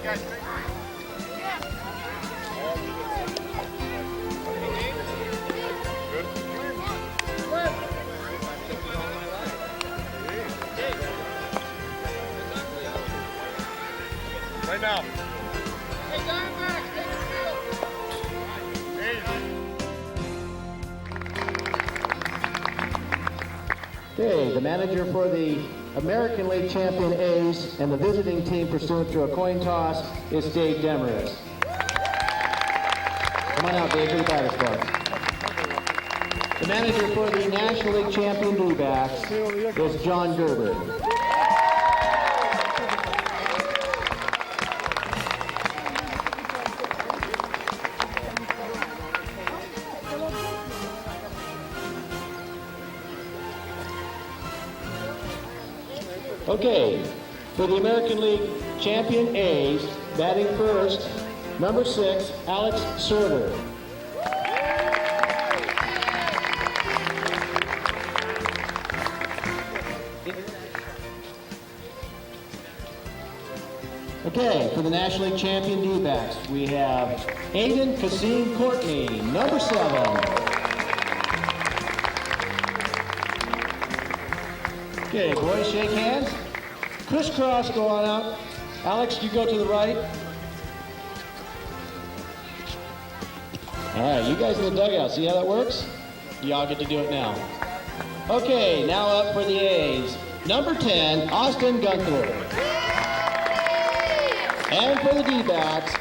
Right now. Hey, Diamondbacks, take the field. Okay, the manager for the American League champion A's and the visiting team pursuant to a coin toss is Dave Demarest. Come on out, Dave, to the batter's box. The manager for the National League champion D-backs is John Gerber. Okay, for the American League champion A's, batting first, number 6, Alex Sorter. Okay, for the National League champion D-backs, we have Aiden Kassim Courtney, number 7. Okay, boys, shake hands. Crisscross, go on out. Alex, you go to the right. All right, you guys in the dugout, see how that works? Y'all get to do it now. Okay, now up for the A's. Number 10, Austin Gunther. And for the D-backs,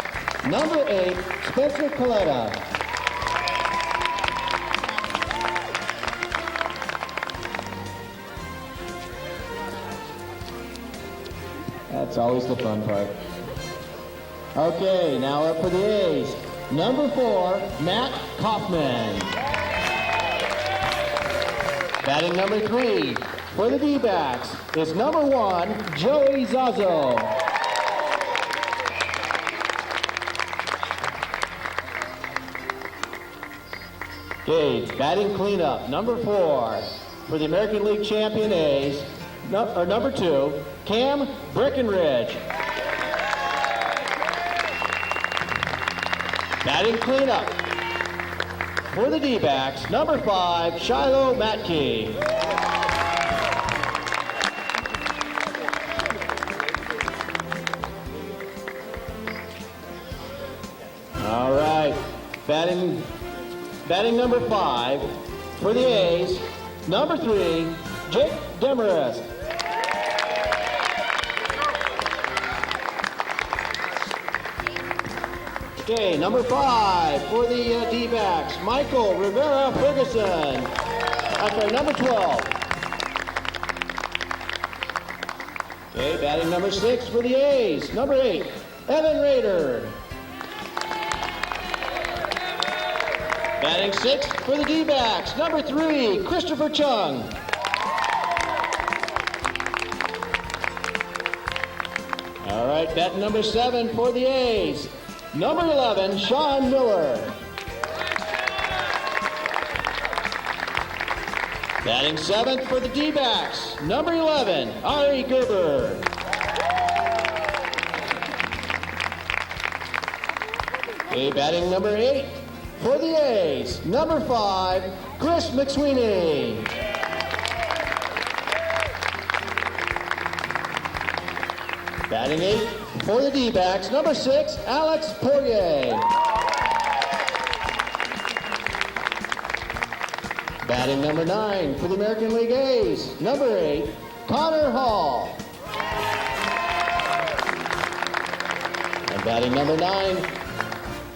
number 8, Spencer Coletta. That's always the fun part. Okay, now up for the A's. Number 4, Matt Kaufman. Batting number 3 for the D-backs is number 1, Joey Zazzo. Okay, batting cleanup, number 4 for the American League champion A's, number 2, Cam Breckenridge. Batting cleanup for the D-backs, number 5, Shiloh Matke. All right, batting number 5 for the A's, number 3, Jake Demarest. Okay, number 5 for the D-backs, Michael Rivera Ferguson. I'm sorry, number 12. Okay, batting number 6 for the A's, number 8, Evan Rader. Batting 6 for the D-backs, number 3, Christopher Chung. All right, batting number 7 for the A's, number 11, Sean Miller. Batting 7th for the D-backs, number 11, Ari Gerber. Okay, batting number 8 for the A's, number 5, Chris McSweeney. Batting 8 for the D-backs, number 6, Alex Poirier. Batting number 9 for the American League A's, number 8, Connor Hall. And batting number 9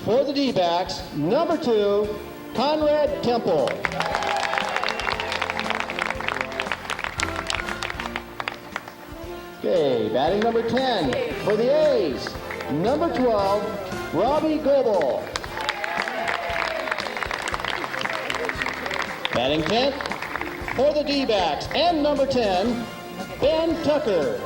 for the D-backs, number 2, Conrad Temple. Okay, batting number 10 for the A's, number 12, Robbie Goebel. Batting 10th for the D-backs, and number 10, Ben Tucker.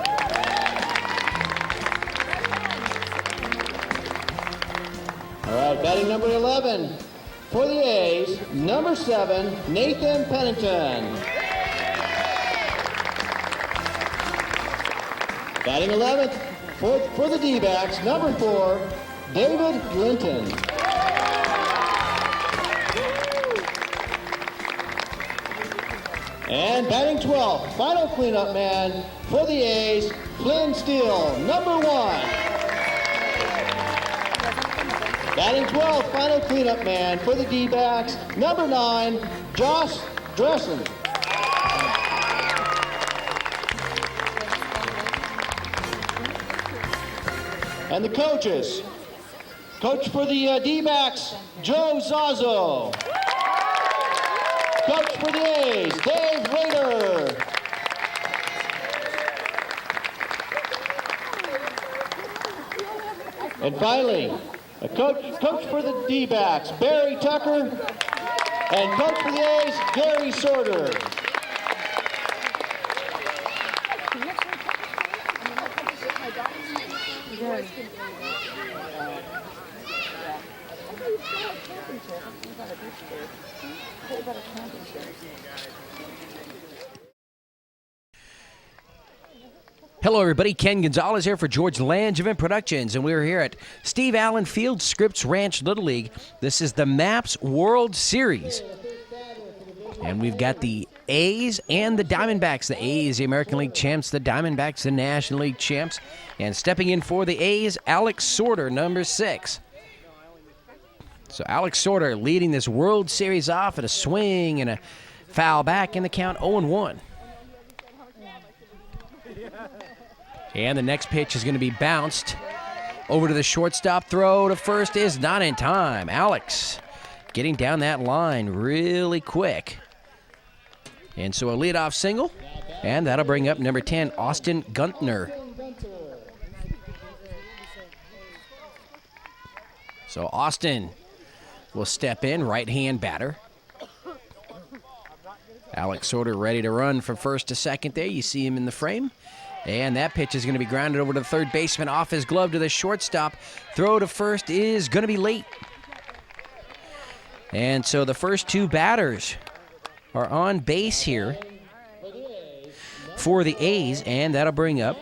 All right, batting number 11 for the A's, number 7, Nathan Pennington. Batting 11th For the D-backs, number 4, David Linton. And batting 12th, final cleanup man for the A's, Flynn Steele, number 1. Batting 12th, final cleanup man for the D-backs, number 9, Josh Dressen. And the coaches. Coach for the D-backs, Joe Zazzo. Coach for the A's, Dave Rader. And finally, a coach for the D-backs, Barry Tucker. And coach for the A's, Gary Sorter. Hello, everybody. Ken Gonzalez here for George Langevin Productions, and we're here at Steve Allen Field, Scripps Ranch Little League. This is the MAPS World Series, and we've got the A's and the Diamondbacks. The A's, the American League champs, the Diamondbacks, the National League champs, and stepping in for the A's, Alex Sorter, number 6. So Alex Sorter leading this World Series off at a swing and a foul back in the count 0-1. And the next pitch is going to be bounced over to the shortstop. Throw to first is not in time. Alex getting down that line really quick. And so a leadoff single, and that'll bring up number 10, Austin Guntner. So Austin will step in, right-hand batter. Alex Sorter ready to run from first to second there. You see him in the frame. And that pitch is going to be grounded over to the third baseman, off his glove to the shortstop. Throw to first is going to be late. And so the first 2 batters are on base here for the A's, and that'll bring up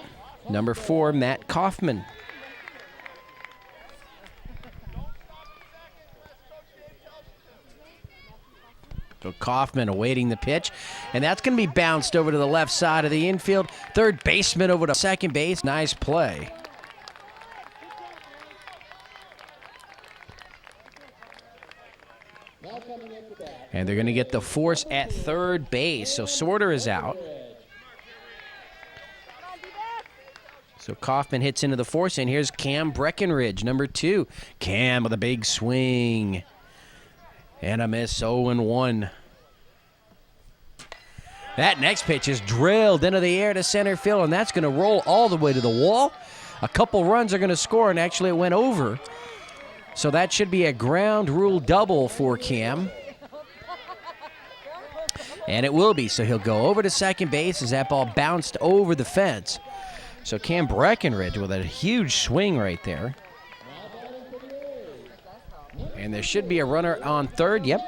number 4, Matt Kaufman. So Kaufman awaiting the pitch, and that's going to be bounced over to the left side of the infield. Third baseman over to second base. Nice play. And they're going to get the force at third base. So Sorter is out. So Kaufman hits into the force, and here's Cam Breckenridge, number 2. Cam with a big swing. And a miss, 0-1. That next pitch is drilled into the air to center field, and that's going to roll all the way to the wall. A couple runs are going to score, and actually it went over. So that should be a ground rule double for Cam. And it will be, so he'll go over to second base as that ball bounced over the fence. So Cam Breckenridge with a huge swing right there. And there should be a runner on third. Yep.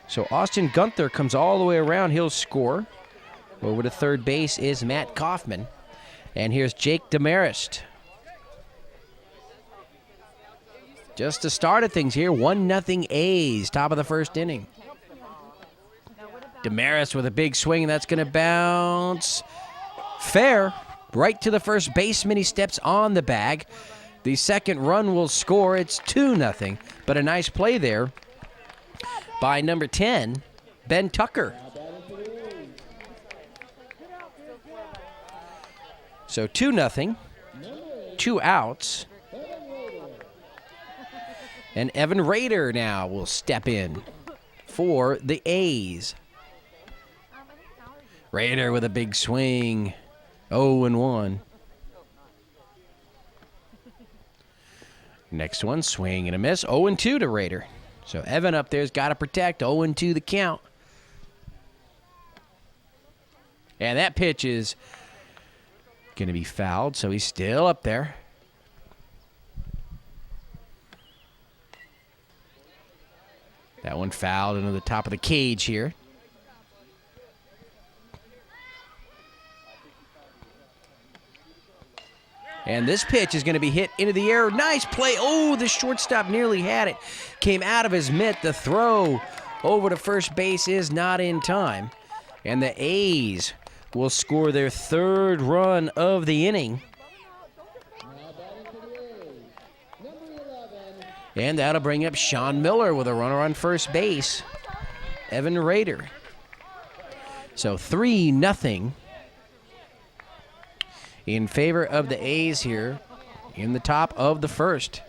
So Austin Gunther comes all the way around. He'll score. Over to third base is Matt Kaufman. And here's Jake Demarest. Just the start of things here. 1-0 A's. Top of the first inning. Demarest with a big swing. And that's going to bounce fair. Right to the first baseman. He steps on the bag. The second run will score. It's 2-0, but a nice play there by number 10, Ben Tucker. So 2-0, 2 outs. And Evan Rader now will step in for the A's. Rader with a big swing, 0-1. Next one, swing and a miss. 0-2 to Rader. So Evan up there's got to protect. 0-2 the count. And that pitch is going to be fouled, so he's still up there. That one fouled into the top of the cage here. And this pitch is going to be hit into the air. Nice play. Oh, the shortstop nearly had it. Came out of his mitt. The throw over to first base is not in time. And the A's will score their third run of the inning. And that'll bring up Sean Miller with a runner on first base. Evan Rader. So 3-0 in favor of the A's here in the top of the first.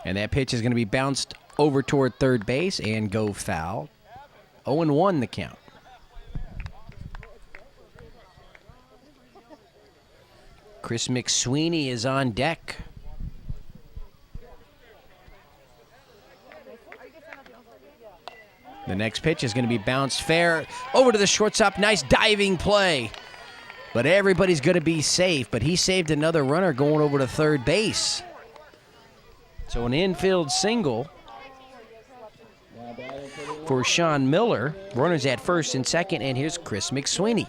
And that pitch is going to be bounced over toward third base and go foul. 0-1 the count. Chris McSweeney is on deck. The next pitch is going to be bounced fair over to the shortstop. Nice diving play. But everybody's going to be safe. But he saved another runner going over to third base. So an infield single for Sean Miller. Runners at first and second, and here's Chris McSweeney.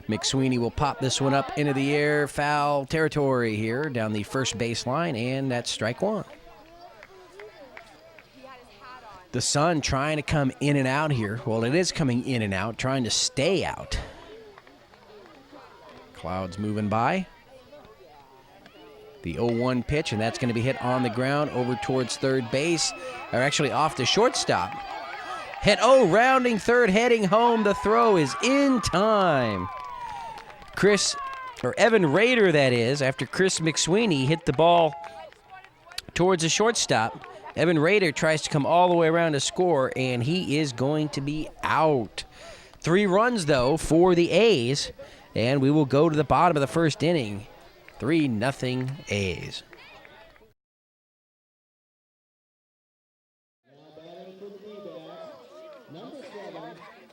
McSweeney will pop this one up into the air. Foul territory here down the first baseline, and that's strike one. The sun trying to come in and out here. Well, it is coming in and out, trying to stay out. Clouds moving by. The 0-1 pitch, and that's going to be hit on the ground over towards third base, or actually off the shortstop. Rounding third, heading home. The throw is in time. Evan Rader, that is, after Chris McSweeney hit the ball towards the shortstop. Evan Rader tries to come all the way around to score, and he is going to be out. 3 runs, though, for the A's, and we will go to the bottom of the first inning. 3-0 A's.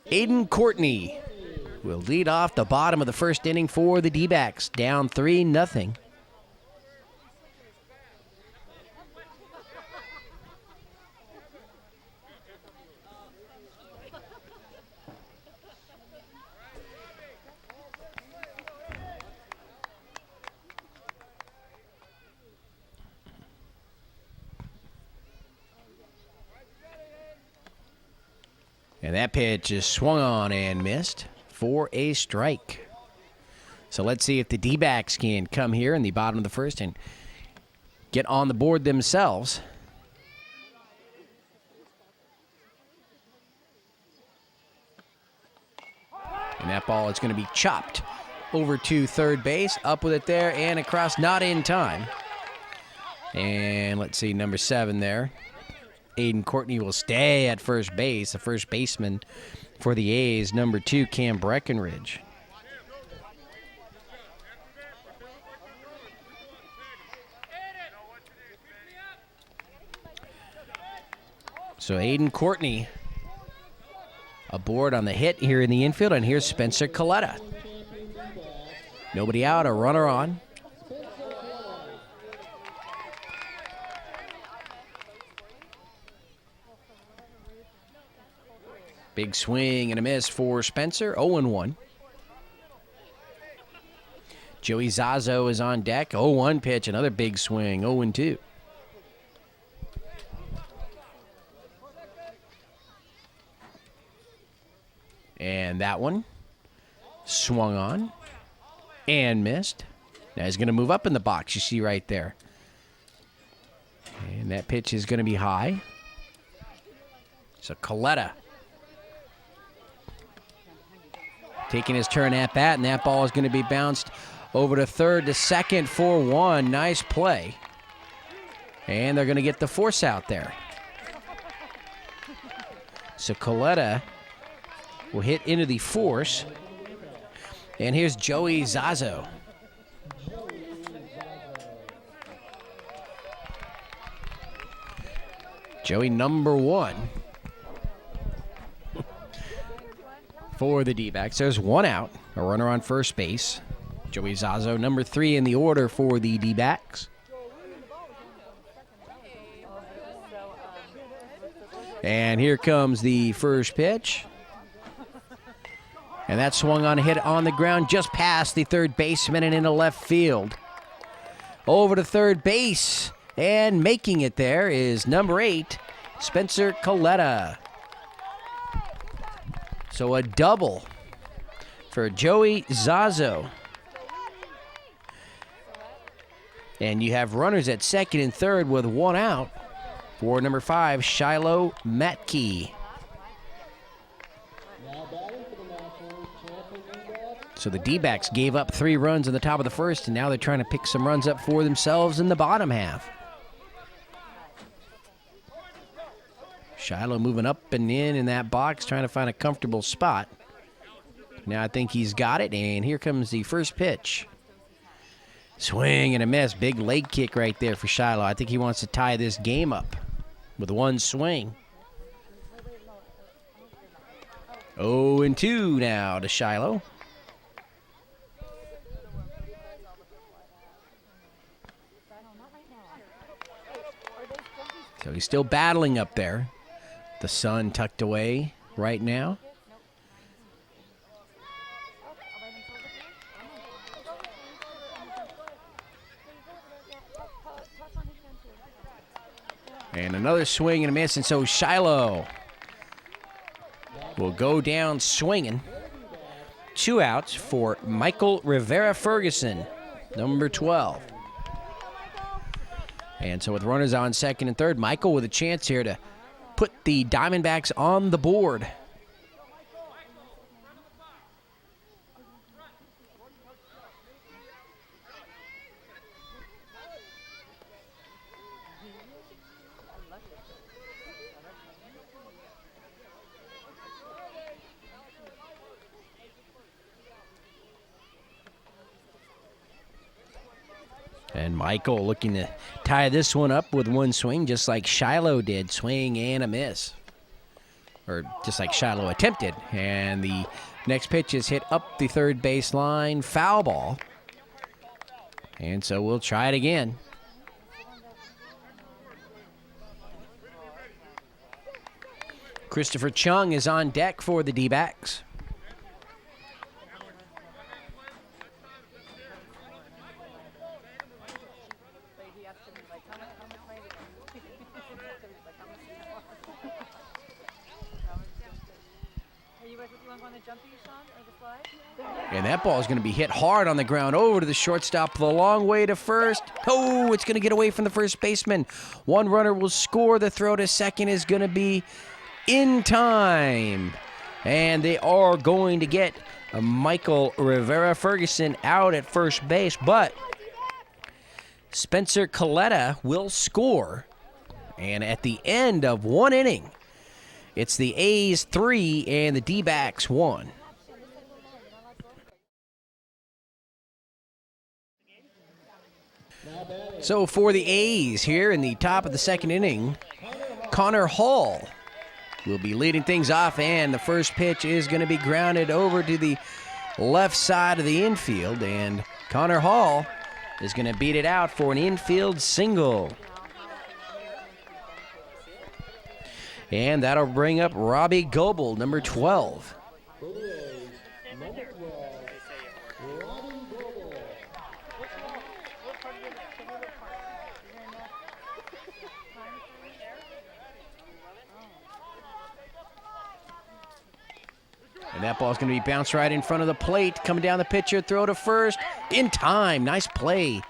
Aiden Courtney will lead off the bottom of the first inning for the D-backs, down 3-0. And that pitch is swung on and missed for a strike. So let's see if the D-backs can come here in the bottom of the first and get on the board themselves. And that ball is going to be chopped over to third base. Up with it there and across, not in time. And let's see, number 7 there. Aiden Courtney will stay at first base, the first baseman for the A's, number 2, Cam Breckenridge. So Aiden Courtney aboard on the hit here in the infield, and here's Spencer Coletta. Nobody out, a runner on. Big swing and a miss for Spencer, 0-1. Joey Zazo is on deck, 0-1 pitch, another big swing, 0-2. And that one swung on and missed. Now he's going to move up in the box, you see right there. And that pitch is going to be high. So Coletta taking his turn at bat, and that ball is going to be bounced over to third to second for 1. Nice play. And they're going to get the force out there. So Coletta will hit into the force. And here's Joey Zazo. Joey, number 1. for the D-backs. There's one out, a runner on first base. Joey Zazo, number 3 in the order for the D-backs. And here comes the first pitch. And that swung on a hit on the ground just past the third baseman and into left field. Over to third base, and making it there is number 8, Spencer Coletta. So a double for Joey Zazo. And you have runners at second and third with one out for number 5, Shiloh Matke. So the D-backs gave up 3 runs in the top of the first, and now they're trying to pick some runs up for themselves in the bottom half. Shiloh moving up and in that box, trying to find a comfortable spot. Now I think he's got it, and here comes the first pitch. Swing and a miss. Big leg kick right there for Shiloh. I think he wants to tie this game up with one swing. 0-2 now to Shiloh. So he's still battling up there. The sun tucked away right now. And another swing and a miss, and so Shiloh will go down swinging. 2 outs for Michael Rivera-Ferguson, number 12. And so with runners on second and third, Michael with a chance here to put the Diamondbacks on the board. And Michael looking to tie this one up with one swing, just like Shiloh did. Swing and a miss. Or just like Shiloh attempted. And the next pitch is hit up the third base line. Foul ball. And so we'll try it again. Christopher Chung is on deck for the D-backs. And that ball is going to be hit hard on the ground over to the shortstop, the long way to first. Oh, it's going to get away from the first baseman. One runner will score. The throw to second is going to be in time. And they are going to get Michael Rivera-Ferguson out at first base, but Spencer Coletta will score. And at the end of one inning, it's the A's 3 and the D-backs 1. So for the A's here in the top of the second inning, Connor Hall will be leading things off, and the first pitch is going to be grounded over to the left side of the infield, and Connor Hall is going to beat it out for an infield single. And that'll bring up Robbie Goebel, number 12. And that ball's going to be bounced right in front of the plate. Coming down the pitcher, throw to first. In time. Nice play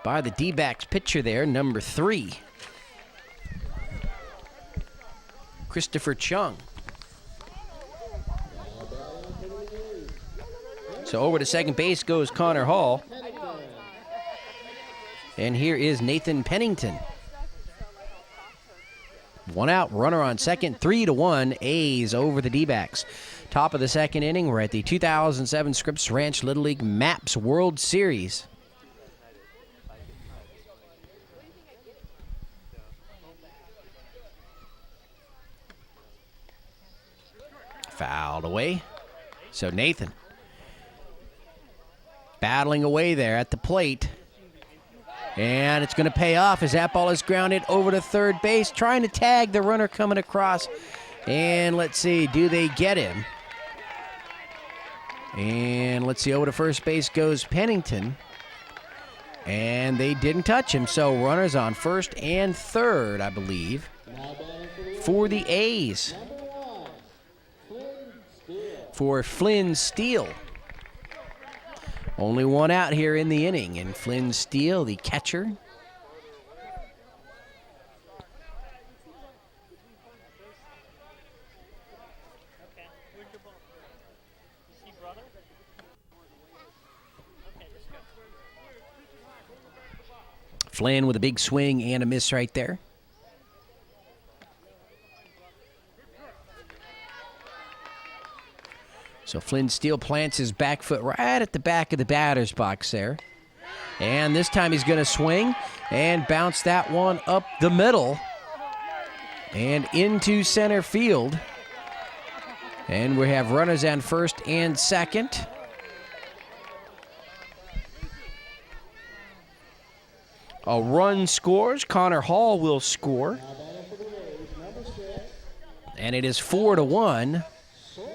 by the D-backs pitcher there, number 3. Christopher Chung. So over to second base goes Connor Hall. And here is Nathan Pennington. One out, runner on second, 3-1, A's over the D-backs. Top of the second inning, we're at the 2007 Scripps Ranch Little League MAPS World Series. Fouled away. So Nathan battling away there at the plate. And it's going to pay off as that ball is grounded over to third base, trying to tag the runner coming across. And let's see, do they get him? And let's see, over to first base goes Pennington. And they didn't touch him, so runners on first and third, I believe, for the A's. For Flynn Steele. Only one out here in the inning, and Flynn Steele, the catcher. Flynn with a big swing and a miss right there. So Flynn Steele plants his back foot right at the back of the batter's box there. And this time he's going to swing and bounce that one up the middle and into center field. And we have runners on first and second. A run scores. Connor Hall will score. And it is 4-1.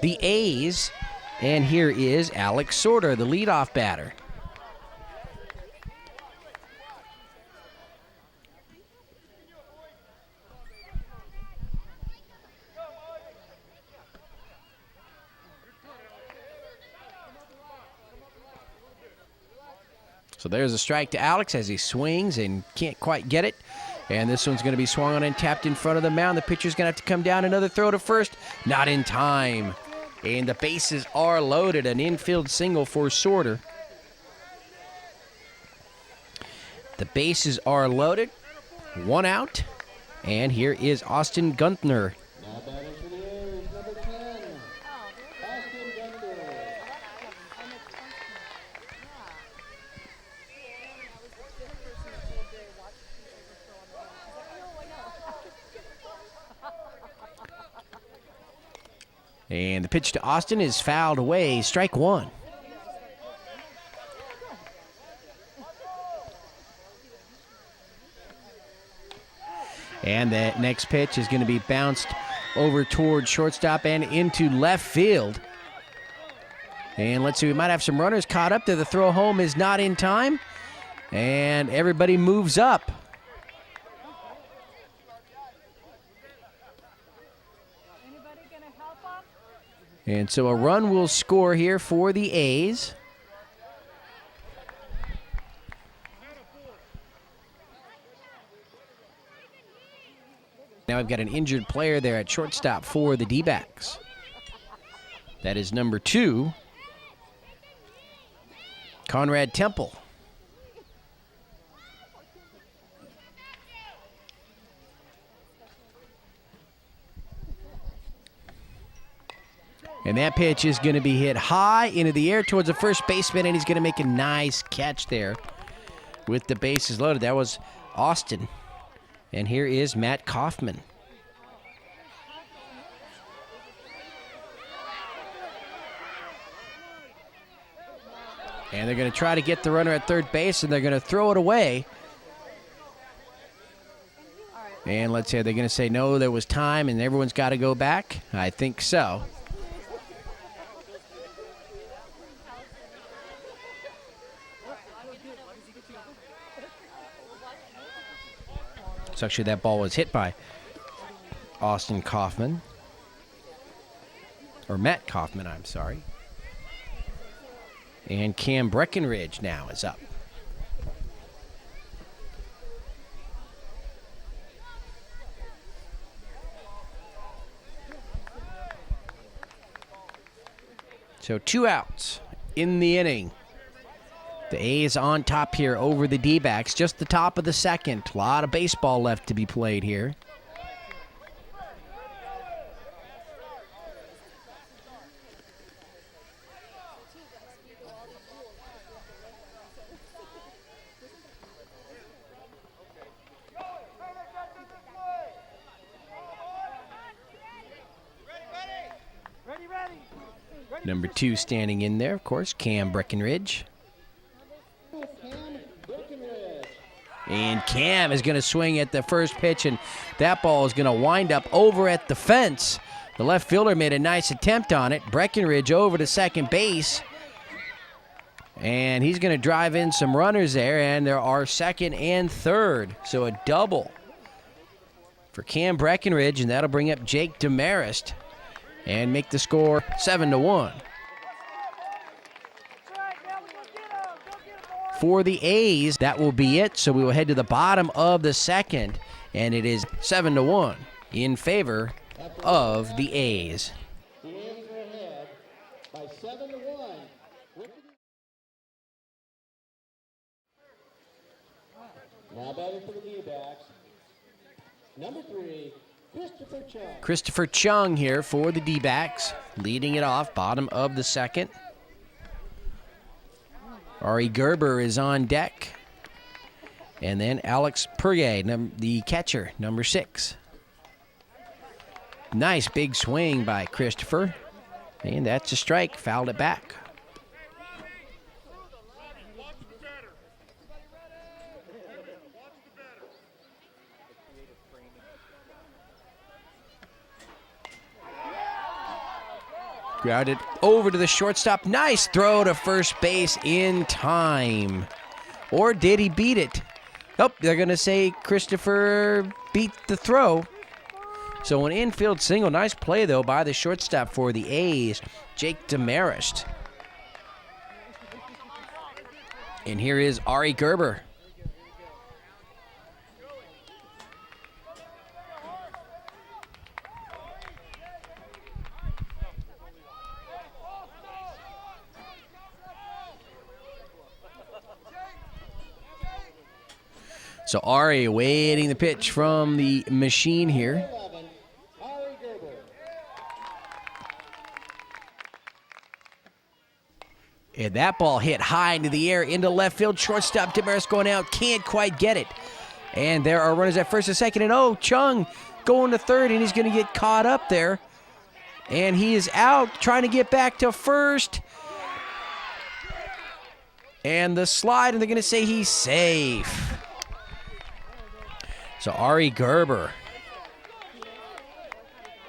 The A's. And here is Alex Sorter, the leadoff batter. So there's a strike to Alex as he swings and can't quite get it. And this one's going to be swung on and tapped in front of the mound. The pitcher's going to have to come down. Another throw to first. Not in time. And the bases are loaded. An infield single for Sorter. The bases are loaded. One out. And here is Austin Gunther. And the pitch to Austin is fouled away. Strike one. And that next pitch is going to be bounced over toward shortstop and into left field. And let's see, we might have some runners caught up there. The throw home is not in time. And everybody moves up. And so a run will score here for the A's. Now we've got an injured player there at shortstop for the D-backs. That is number 2, Conrad Temple. And that pitch is going to be hit high into the air towards the first baseman, and he's going to make a nice catch there with the bases loaded. That was Austin. And here is Matt Kaufman. And they're going to try to get the runner at third base, and they're going to throw it away. And let's say they're going to say, no, there was time, and everyone's got to go back. I think so. So actually that ball was hit by Austin Kaufman. Or Matt Kaufman, I'm sorry. And Cam Breckenridge now is up. So 2 outs in the inning. The A's on top here over the D-backs. Just the top of the second. A lot of baseball left to be played here. Ready, ready! Number 2 standing in there, of course, Cam Breckenridge. And Cam is going to swing at the first pitch, and that ball is going to wind up over at the fence. The left fielder made a nice attempt on it. Breckenridge over to second base. And he's going to drive in some runners there, and there are second and third. So a double for Cam Breckenridge, and that'll bring up Jake Demarest and make the score 7-1. For the A's, that will be it. So we will head to the bottom of the second, and it is 7-1 in favor of the A's. The A's are ahead by 7-1. Now batting for the D-backs, number 3, Christopher Chung. Christopher Chung here for the D-backs, leading it off, bottom of the second. Ari Gerber is on deck. And then Alex Puryear, the catcher, number 6. Nice big swing by Christopher. And that's a strike, fouled it back. Grounded over to the shortstop. Nice throw to first base in time. Or did he beat it? Nope, they're going to say Christopher beat the throw. So an infield single. Nice play, though, by the shortstop for the A's, Jake Demarest. And here is Ari Gerber. So Ari awaiting the pitch from the machine here. And that ball hit high into the air, into left field. Shortstop Demarest going out, can't quite get it. And there are runners at first and second. And Chung going to third, and he's going to get caught up there. And he is out, trying to get back to first. And the slide, and they're going to say he's safe. So Ari Gerber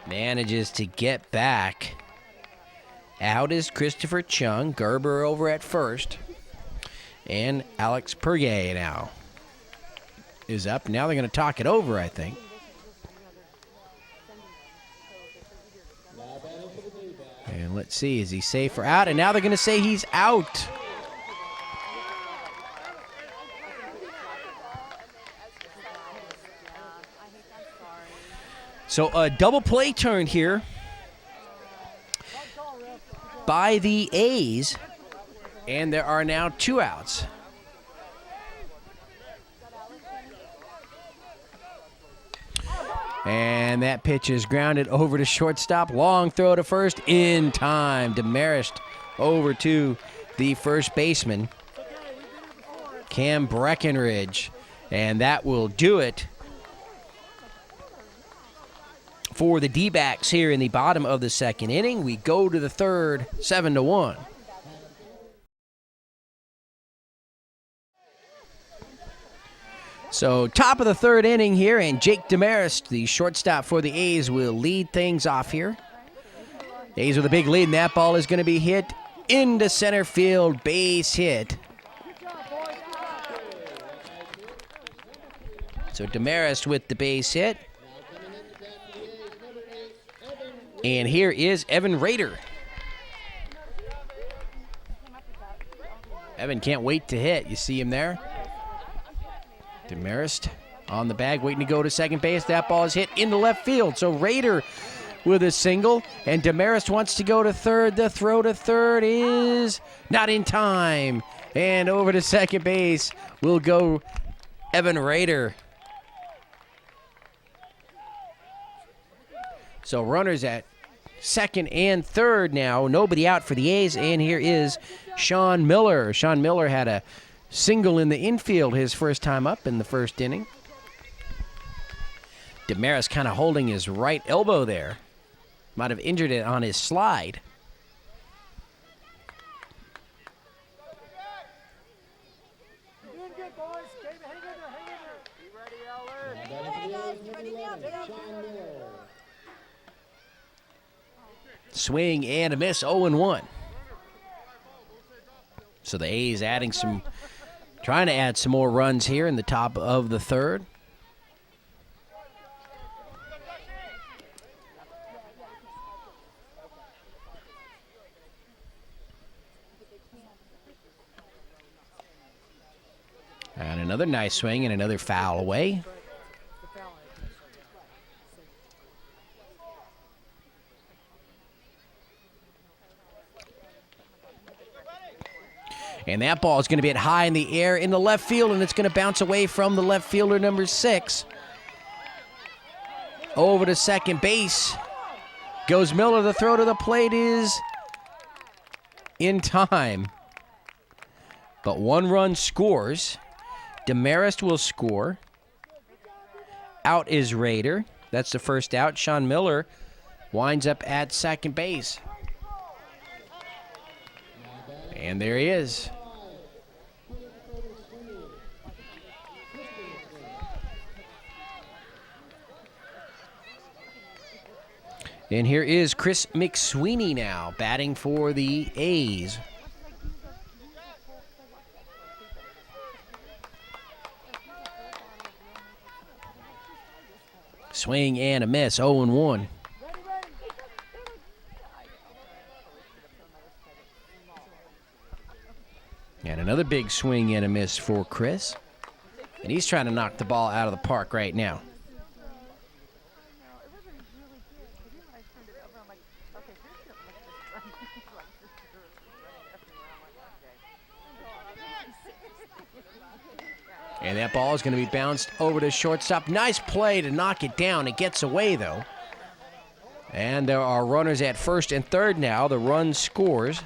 manages to get back. Out is Christopher Chung. Gerber over at first. And Alex Puryear now is up. Now they're going to talk it over, I think. And let's see, is he safe or out? And now they're going to say he's out. So a double play turn here by the A's, and there are now 2 outs. And that pitch is grounded over to shortstop. Long throw to first in time. Demarest over to the first baseman, Cam Breckenridge, and that will do it for the D-backs here in the bottom of the second inning. We go to the third, 7-1. So top of the third inning here, and Jake Demarest, the shortstop for the A's, will lead things off here. A's with a big lead, and that ball is going to be hit into center field, base hit. So Demarest with the base hit. And here is Evan Rader. Evan can't wait to hit. You see him there? Demarest on the bag, waiting to go to second base. That ball is hit into left field. So Rader with a single, and Demarest wants to go to third. The throw to third is not in time. And over to second base will go Evan Rader. So runners at second and third now. Nobody out for the A's, and here is Sean Miller. Sean Miller had a single in the infield his first time up in the first inning. Demarest kind of holding his right elbow there. Might have injured it on his slide. Swing and a miss, 0-1. So the A's trying to add some more runs here in the top of the third. And another nice swing and another foul away. And that ball is going to be hit high in the air in the left field, and it's going to bounce away from the left fielder, number 6. Over to second base. Goes Miller. The throw to the plate is in time. But 1 run scores. Demarest will score. Out is Rader. That's the first out. Sean Miller winds up at second base. And there he is. And here is Chris McSweeney now, batting for the A's. Swing and a miss, 0-1. And another big swing and a miss for Chris. And he's trying to knock the ball out of the park right now. And that ball is going to be bounced over to shortstop. Nice play to knock it down. It gets away, though. And there are runners at first and third now. The run scores.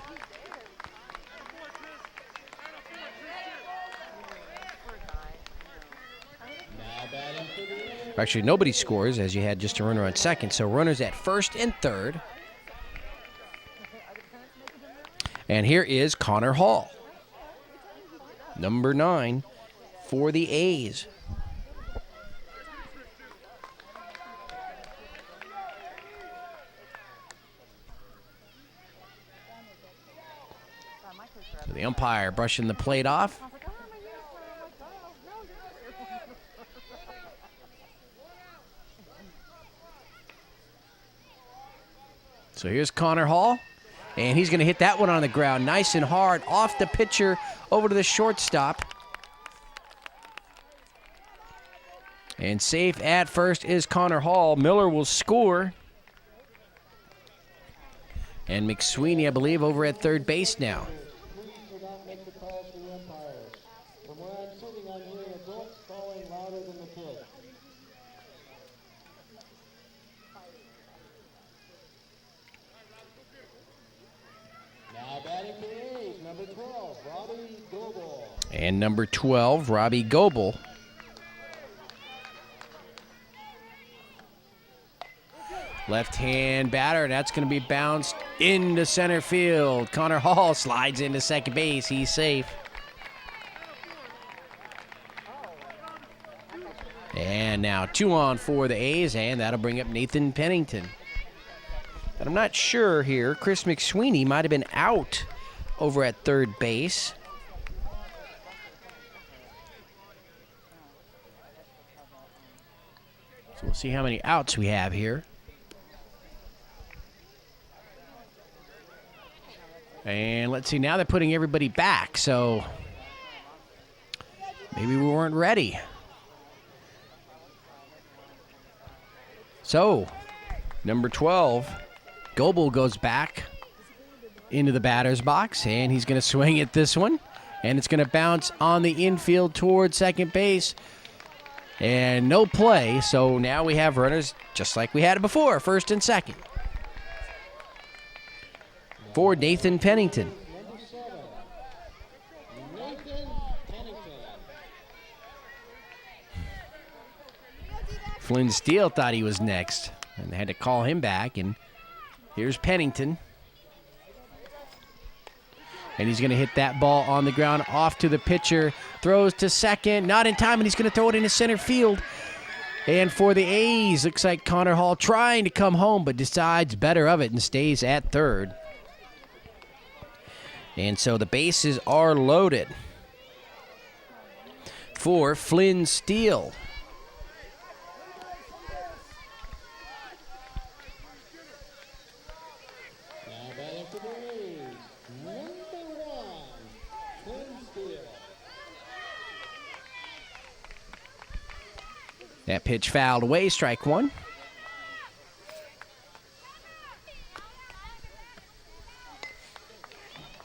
Actually, nobody scores, as you had just a runner on second. So runners at first and third. And here is Connor Hall, number 9 for the A's. So the umpire brushing the plate off. So here's Connor Hall, and he's going to hit that one on the ground nice and hard off the pitcher over to the shortstop. And safe at first is Connor Hall. Miller will score. And McSweeney, I believe, over at third base now. Please do not make the calls to the umpires. From where I'm sitting, I'm hearing adults calling louder than the kids. Now batting for the A's, number 12, Robbie Goebel. And number 12, Robbie Goebel. Left-hand batter, and that's going to be bounced into center field. Connor Hall slides into second base. He's safe. And now 2 on for the A's, and that'll bring up Nathan Pennington. But I'm not sure here. Chris McSweeney might have been out over at third base. So we'll see how many outs we have here. And let's see, now they're putting everybody back, so maybe we weren't ready. So, number 12, Goebel goes back into the batter's box, and he's going to swing at this one, and it's going to bounce on the infield toward second base, and no play, so now we have runners just like we had it before, first and second. For Nathan Pennington. Number 7, Nathan Pennington. Flynn Steele thought he was next, and they had to call him back, and here's Pennington. And he's going to hit that ball on the ground off to the pitcher. Throws to second, not in time, and he's going to throw it into center field. And for the A's, looks like Connor Hall trying to come home, but decides better of it and stays at third. And so the bases are loaded for Flynn Steele. That pitch fouled away, strike one.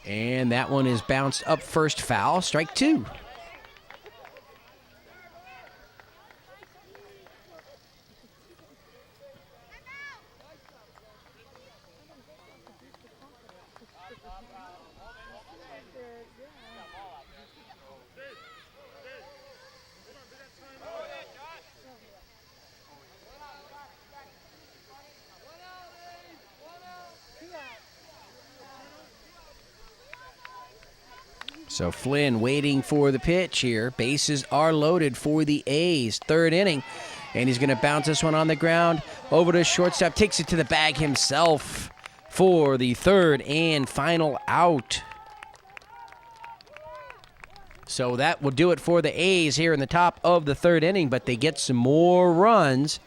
And that one is bounced up first, foul, strike two. So Flynn waiting for the pitch here. Bases are loaded for the A's. Third inning. And he's going to bounce this one on the ground. Over to shortstop. Takes it to the bag himself for the third and final out. So that will do it for the A's here in the top of the third inning. But they get some more runs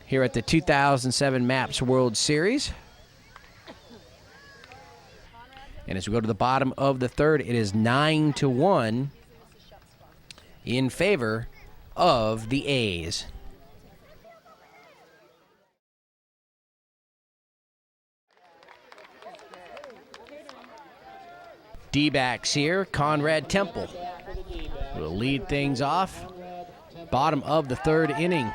here at the 2007 MAPS World Series. And as we go to the bottom of the third, it is 9-1 in favor of the A's. D-backs here, Conrad Temple will lead things off. Bottom of the third inning.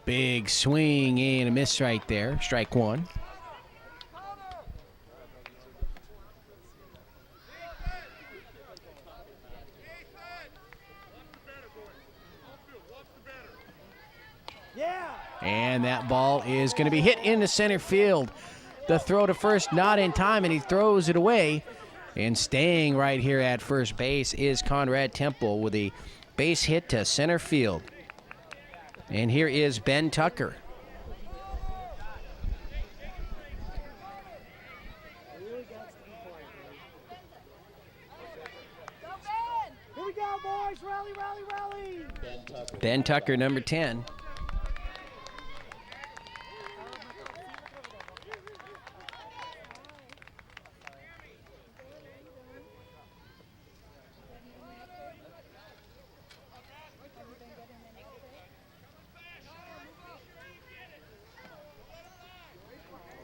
Big swing and a miss right there. Strike one. And that ball is going to be hit into center field. The throw to first not in time, and he throws it away. And staying right here at first base is Conrad Temple with a base hit to center field. And here is Ben Tucker. Here we go, boys. Rally, rally, rally. Ben Tucker, number 10.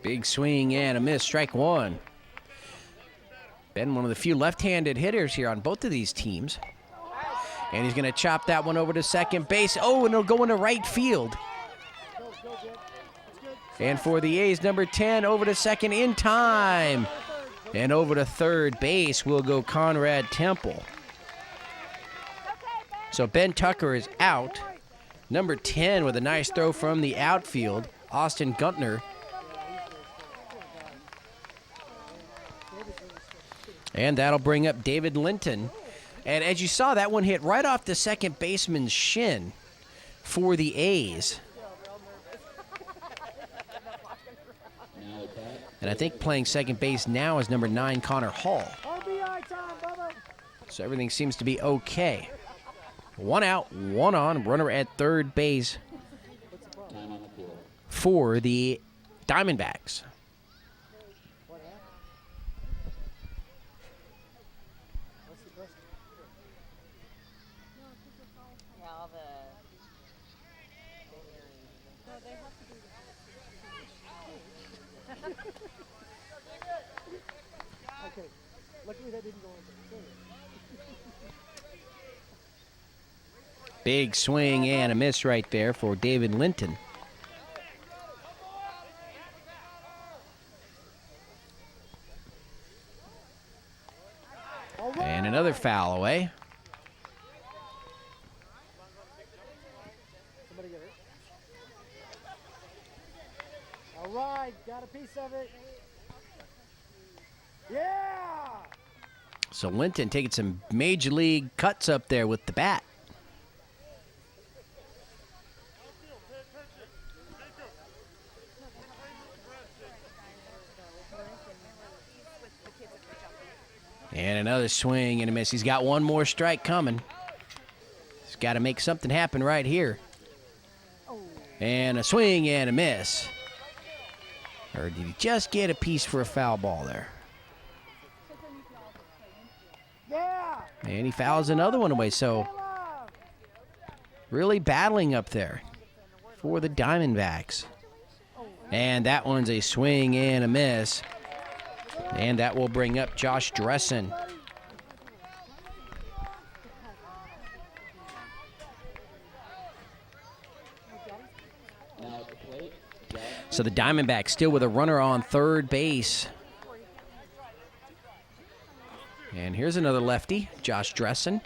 Big swing and a miss, strike one. Ben, one of the few left-handed hitters here on both of these teams. And he's going to chop that one over to second base. Oh, and it'll go into right field. And for the A's, number 10, over to second in time. And over to third base will go Conrad Temple. So Ben Tucker is out. Number 10 with a nice throw from the outfield, Austin Guntner. And that'll bring up David Linton. And as you saw, that one hit right off the second baseman's shin for the A's. And I think playing second base now is number 9, Connor Hall. So everything seems to be okay. One out, one on, runner at third base for the Diamondbacks. Big swing and a miss right there for David Linton. And another foul away. All right, got a piece of it. Yeah! So Linton taking some major league cuts up there with the bat. And another swing and a miss. He's got one more strike coming. He's got to make something happen right here. And a swing and a miss. Or did he just get a piece for a foul ball there? Yeah. And he fouls another one away. So really battling up there for the Diamondbacks. And that one's a swing and a miss. And that will bring up Josh Dressen. So the Diamondbacks still with a runner on third base. And here's another lefty, Josh Dressen.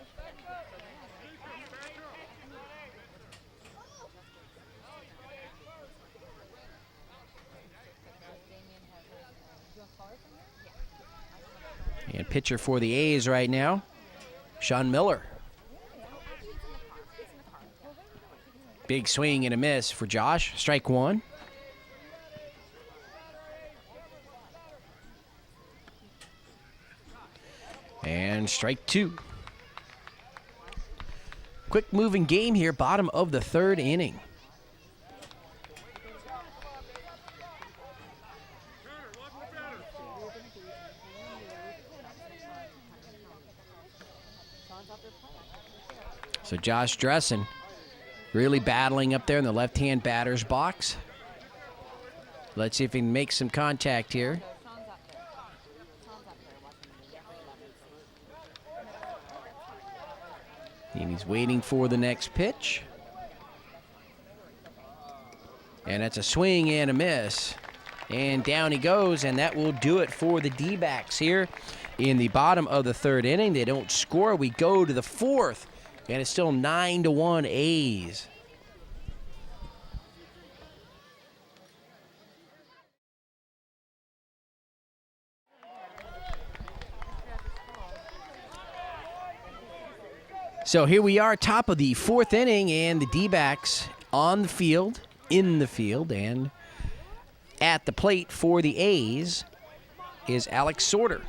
And pitcher for the A's right now, Sean Miller. Big swing and a miss for Josh. Strike one. And strike two. Quick moving game here, bottom of the third inning. So Josh Dressen really battling up there in the left-hand batter's box. Let's see if he can make some contact here. And he's waiting for the next pitch. And that's a swing and a miss. And down he goes, and that will do it for the D-backs here in the bottom of the third inning. They don't score. We go to the fourth, and it's still 9-1 A's. So here we are, top of the fourth inning, and the D-backs on the field, in the field, and at the plate for the A's is Alex Sorter,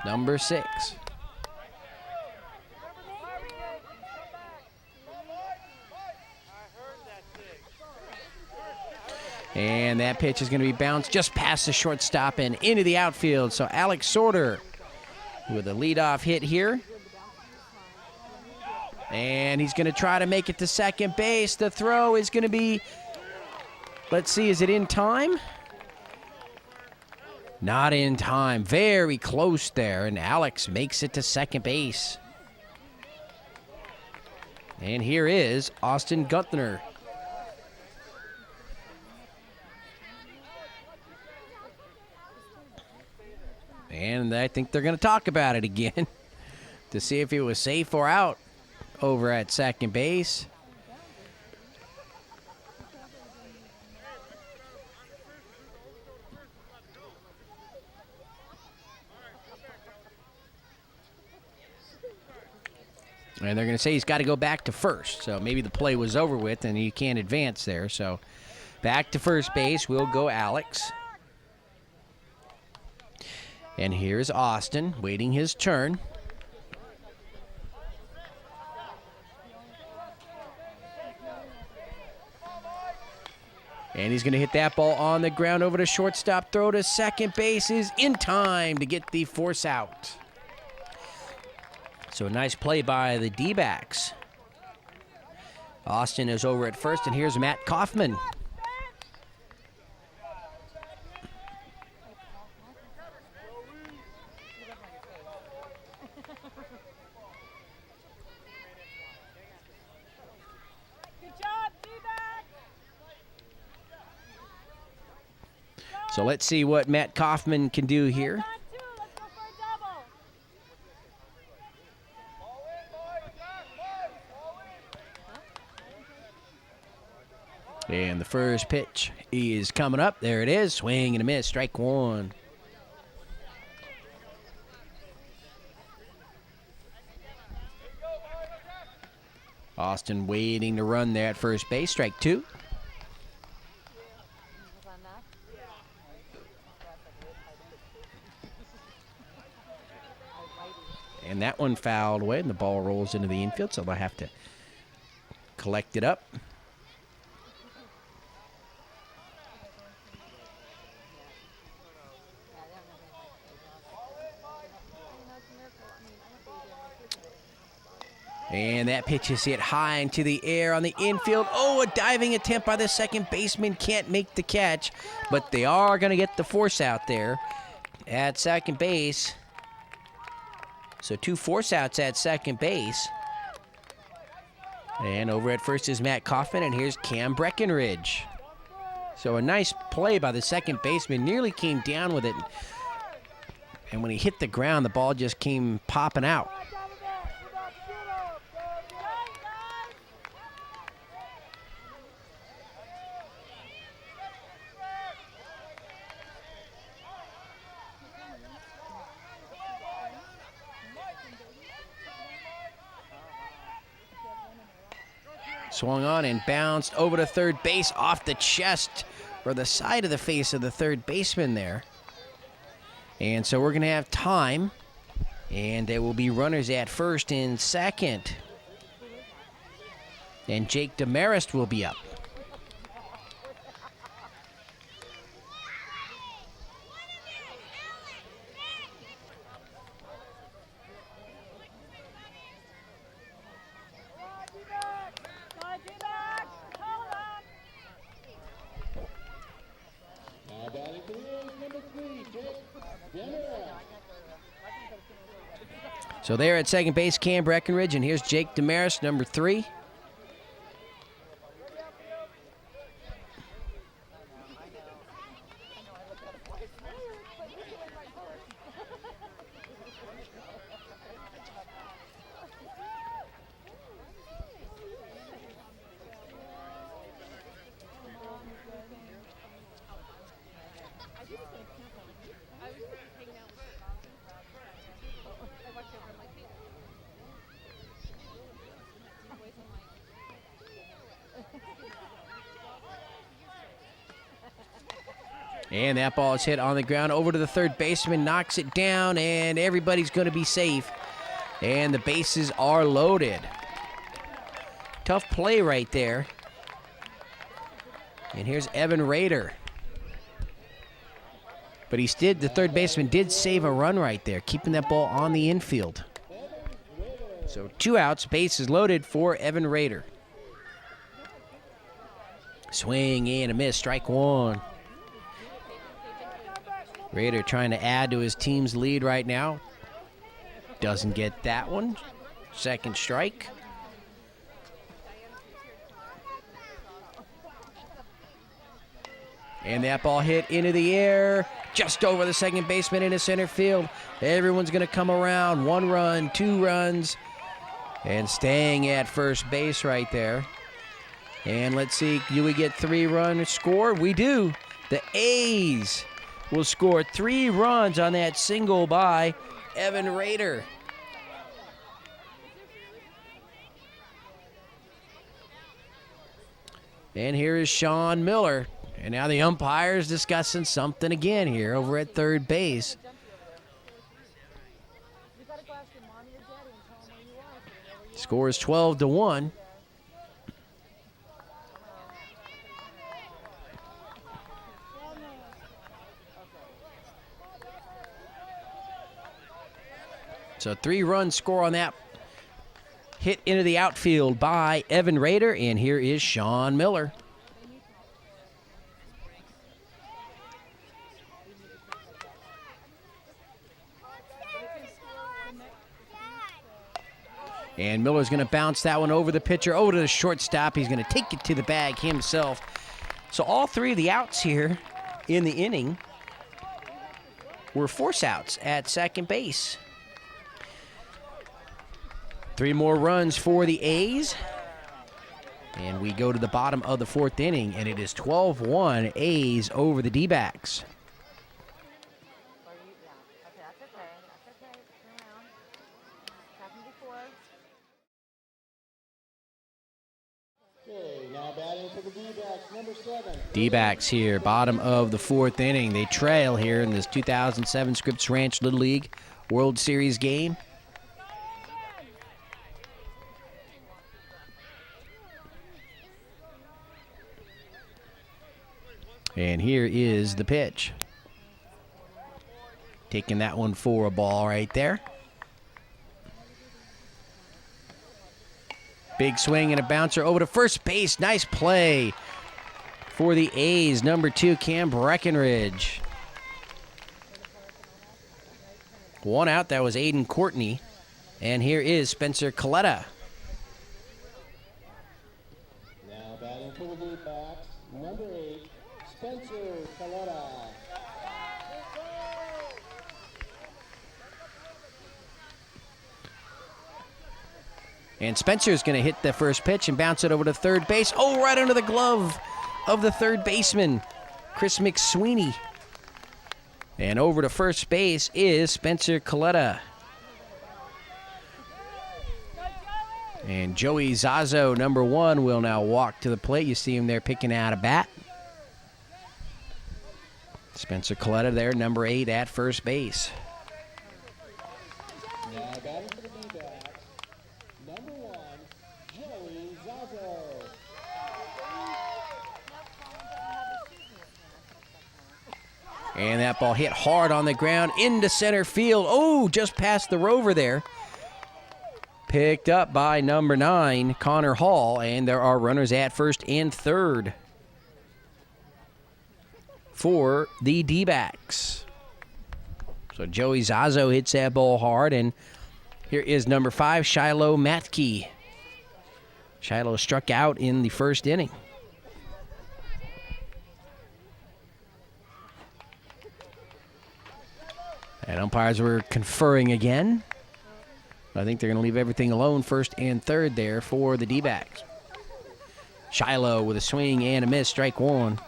number 6. And that pitch is going to be bounced just past the shortstop and into the outfield. So Alex Sorter with a leadoff hit here. And he's going to try to make it to second base. The throw is going to be, let's see, is it in time? Not in time. Very close there. And Alex makes it to second base. And here is Austin Gunther. And I think they're going to talk about it again to see if it was safe or out over at second base. And they're going to say he's got to go back to first. So maybe the play was over with and he can't advance there. So back to first base will go Alex. And here's Austin waiting his turn. And he's going to hit that ball on the ground over to shortstop. Throw to second base is in time to get the force out. So a nice play by the D-backs. Austin is over at first, and here's Matt Kaufman. So let's see what Matt Kaufman can do here. And the first pitch is coming up. There it is. Swing and a miss. Strike one. Austin waiting to run there at first base. Strike 2. And that one fouled away, and the ball rolls into the infield, so they'll have to collect it up. And that pitch is hit high into the air on the infield. Oh, a diving attempt by the second baseman. Can't make the catch, but they are going to get the force out there at second base. So 2 force outs at second base. And over at first is Matt Kaufman, and here's Cam Breckenridge. So a nice play by the second baseman. Nearly came down with it. And when he hit the ground, the ball just came popping out. Swung on and bounced over to third base off the chest or the side of the face of the third baseman there. And so we're going to have time, and there will be runners at first and second. And Jake Demarest will be up. So there at second base, Cam Breckenridge, and here's Jake Demarest, number 3. And that ball is hit on the ground over to the third baseman, knocks it down, and everybody's going to be safe. And the bases are loaded. Tough play right there. And here's Evan Rader. But the third baseman did save a run right there, keeping that ball on the infield. So 2 outs, bases loaded for Evan Rader. Swing and a miss, strike 1. Rader trying to add to his team's lead right now. Doesn't get that one. Second strike. And that ball hit into the air, just over the second baseman into center field. Everyone's going to come around. 1 run, 2 runs, and staying at first base right there. And let's see, do we get 3-run score? We do. The A's will score 3 runs on that single by Evan Rader. And here is Sean Miller. And now the umpire's discussing something again here over at third base. Score is 12-1. So 3-run score on that hit into the outfield by Evan Rader, and here is Sean Miller. And Miller's going to bounce that one over the pitcher, over to the shortstop. He's going to take it to the bag himself. So all 3 of the outs here in the inning were force outs at second base. 3 more runs for the A's. And we go to the bottom of the 4th inning, and it is 12-1 A's over the D-backs. D-backs here, bottom of the fourth inning. They trail here in this 2007 Scripps Ranch Little League World Series game. And here is the pitch. Taking that one for a ball right there. Big swing and a bouncer over to first base. Nice play for the A's. Number 2, Cam Breckenridge. One out. That was Aiden Courtney. And here is Spencer Coletta. Now batting for the D-backs, number 8, Spencer Coletta. And Spencer's going to hit the first pitch and bounce it over to third base. Oh, right under the glove of the third baseman, Chris McSweeney. And over to first base is Spencer Coletta. And Joey Zazzo, number 1, will now walk to the plate. You see him there picking out a bat. Spencer Coletta there, number 8 at first base. Now batting for the D-backs, number 1, Joey Zazzo. And that ball hit hard on the ground into center field. Oh, just past the rover there. Picked up by number 9, Connor Hall, and there are runners at first and third for the D-backs. So Joey Zazzo hits that ball hard, and here is number 5, Shiloh Matkey. Shiloh struck out in the first inning. And umpires were conferring again. I think they're going to leave everything alone first and third there for the D-backs. Shiloh with a swing and a miss, strike 1.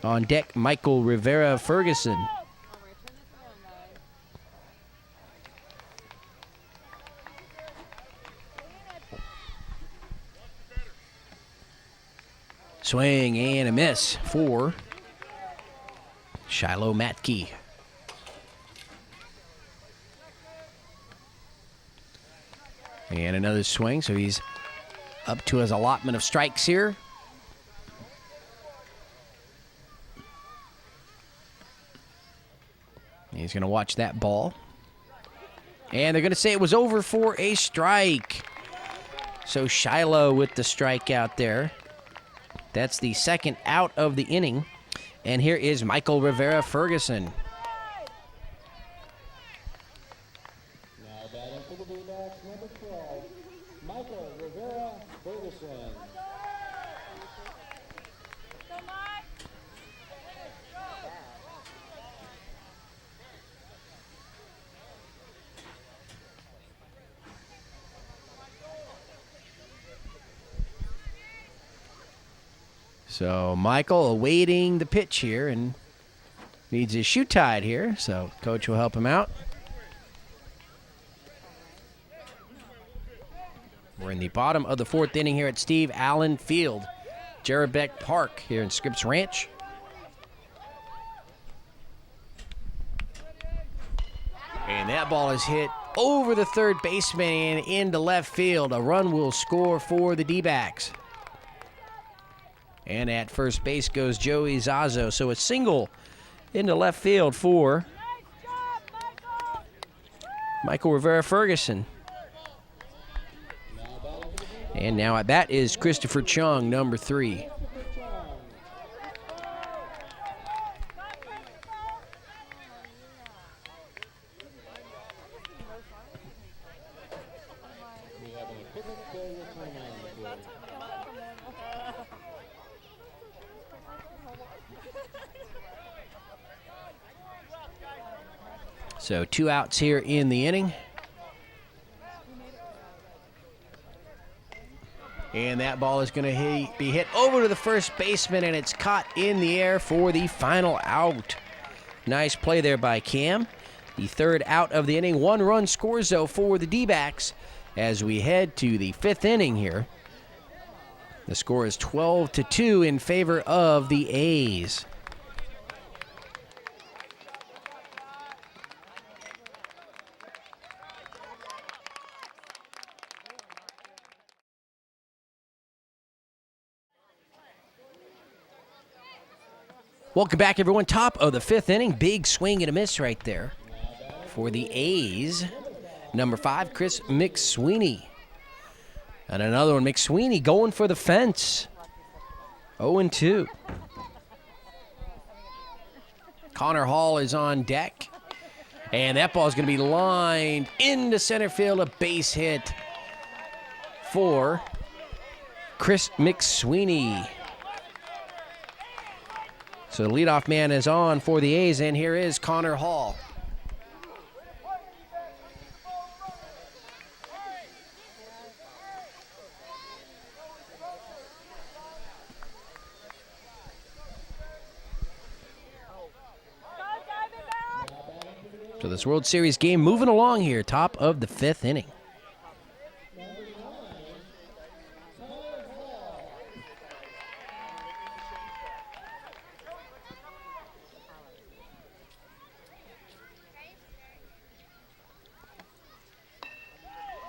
On deck, Michael Rivera Ferguson. Swing and a miss for Shiloh Matkey. And another swing, so he's up to his allotment of strikes here. He's going to watch that ball. And they're going to say it was over for a strike. So Shiloh with the strikeout there. That's the second out of the inning. And here is Michael Rivera Ferguson. Now batting for the D-backs, number 12, Michael Rivera Ferguson. So Michael awaiting the pitch here and needs his shoe tied here, so coach will help him out. We're in the bottom of the fourth inning here at Steve Allen Field, Jerribeck Park here in Scripps Ranch. And that ball is hit over the third baseman and into left field. A run will score for the D-backs. And at first base goes Joey Zazzo. So a single into left field for Michael Rivera Ferguson. And now at bat is Christopher Chung, number 3. So 2 outs here in the inning. And that ball is going to be hit over to the first baseman, and it's caught in the air for the final out. Nice play there by Cam. The third out of the inning. 1 run scores, though, for the D-backs as we head to the 5th inning here. The score is 12-2 in favor of the A's. Welcome back, everyone. Top of the 5th inning. Big swing and a miss right there for the A's. Number 5, Chris McSweeney. And another one, McSweeney going for the fence. 0-2. Connor Hall is on deck. And that ball is going to be lined into center field. A base hit for Chris McSweeney. So the leadoff man is on for the A's, and here is Connor Hall. So this World Series game moving along here, top of the 5th inning.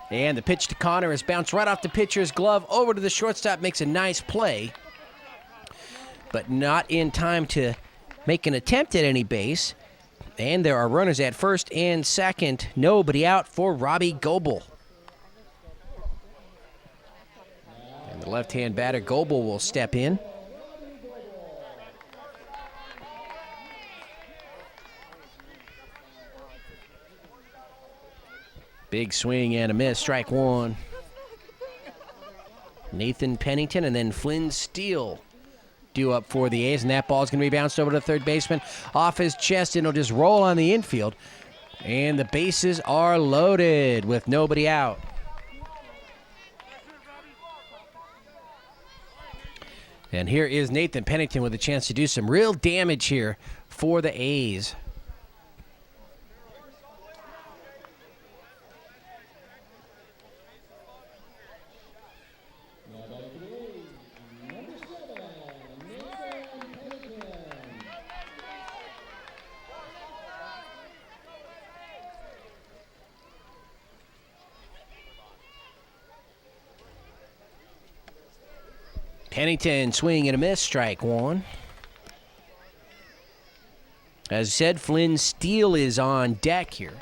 And the pitch to Connor is bounced right off the pitcher's glove over to the shortstop, makes a nice play, but not in time to make an attempt at any base. And there are runners at first and second. Nobody out for Robbie Goebel. And the left-hand batter, Goebel, will step in. Big swing and a miss, strike one. Nathan Pennington and then Flynn Steele due up for the A's, and that ball is going to be bounced over to third baseman off his chest, and it'll just roll on the infield. And the bases are loaded with nobody out. And here is Nathan Pennington with a chance to do some real damage here for the A's. Pennington swing and a miss, strike one. As I said, Flynn Steele is on deck here.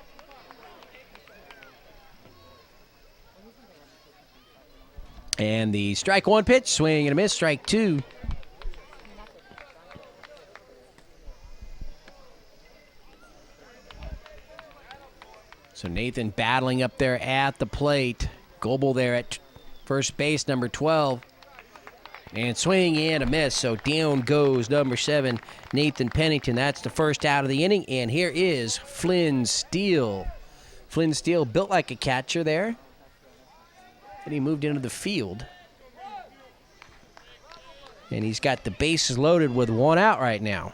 And the strike one pitch, swing and a miss, strike two. So Nathan battling up there at the plate. Goebel there at first base, number 12. And swing and a miss, so down goes number 7, Nathan Pennington. That's the first out of the inning, and here is Flynn Steele. Flynn Steele built like a catcher there. Then he moved into the field. And he's got the bases loaded with one out right now.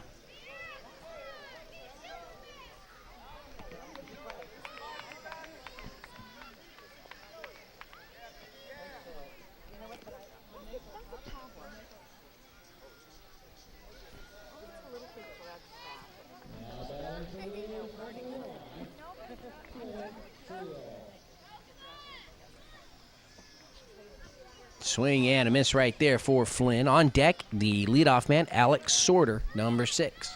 Swing and a miss right there for Flynn. On deck, the leadoff man, Alex Sorter, number 6.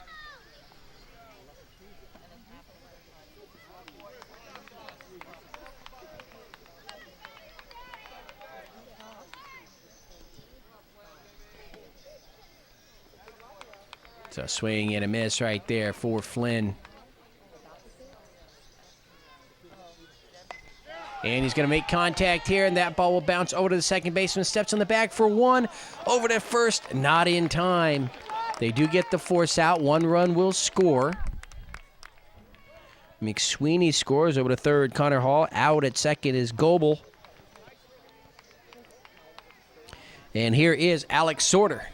So swing and a miss right there for Flynn. And he's going to make contact here, and that ball will bounce over to the second baseman. Steps on the bag for one. Over to first, not in time. They do get the force out. One run will score. McSweeney scores over to third. Connor Hall out at second is Goebel. And here is Alex Sorter.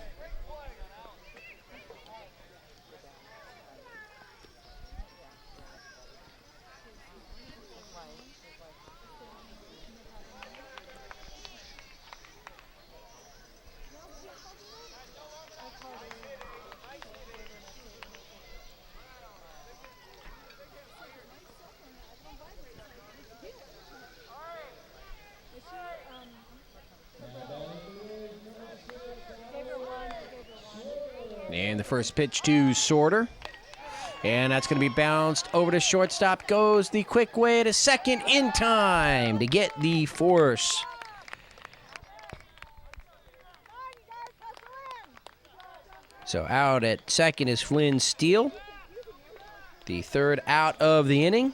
And the first pitch to Sorter. And that's going to be bounced over to shortstop. Goes the quick way to second in time to get the force. So out at second is Flynn Steele. The third out of the inning.